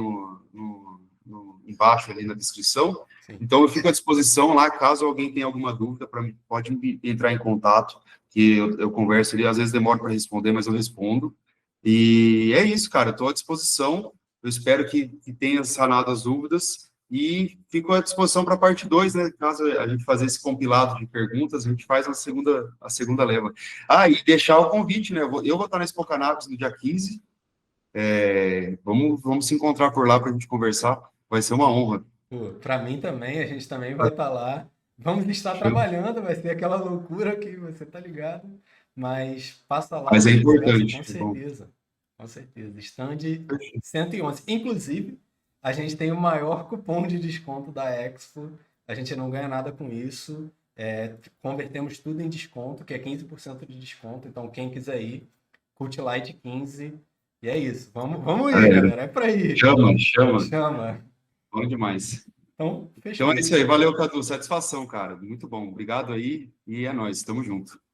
Speaker 2: embaixo, ali na descrição.
Speaker 1: Sim.
Speaker 2: Então, eu fico à disposição lá, caso alguém tenha alguma dúvida, pode entrar em contato, que eu converso ali, às vezes demora para responder, mas eu respondo. E é isso, cara, estou à disposição, eu espero que tenha sanado as dúvidas, e fico à disposição para a parte 2, né, caso a gente fazer esse compilado de perguntas, a gente faz a segunda leva. E deixar o convite, né, eu vou estar na Expo Cannabis no dia 15, vamos se encontrar por lá para a gente conversar, vai ser uma honra.
Speaker 1: Para mim também, a gente também vai estar lá. Vamos estar trabalhando, vai ser aquela loucura que você tá ligado, mas passa lá, a
Speaker 2: Mas é
Speaker 1: gente conversa
Speaker 2: importante.
Speaker 1: com certeza. Com certeza. Stand 111. Inclusive, a gente tem o maior cupom de desconto da Expo. A gente não ganha nada com isso. Convertemos tudo em desconto, que é 15% de desconto. Então, quem quiser ir, Cult Light 15. E é isso. Vamos ir, galera. É para ir.
Speaker 2: Chama.
Speaker 1: Chama.
Speaker 2: Bom demais.
Speaker 1: Então,
Speaker 2: Então
Speaker 1: fechou.
Speaker 2: é isso aí. Valeu, Cadu. Satisfação, cara. Muito bom. Obrigado aí e é nóis. Tamo junto.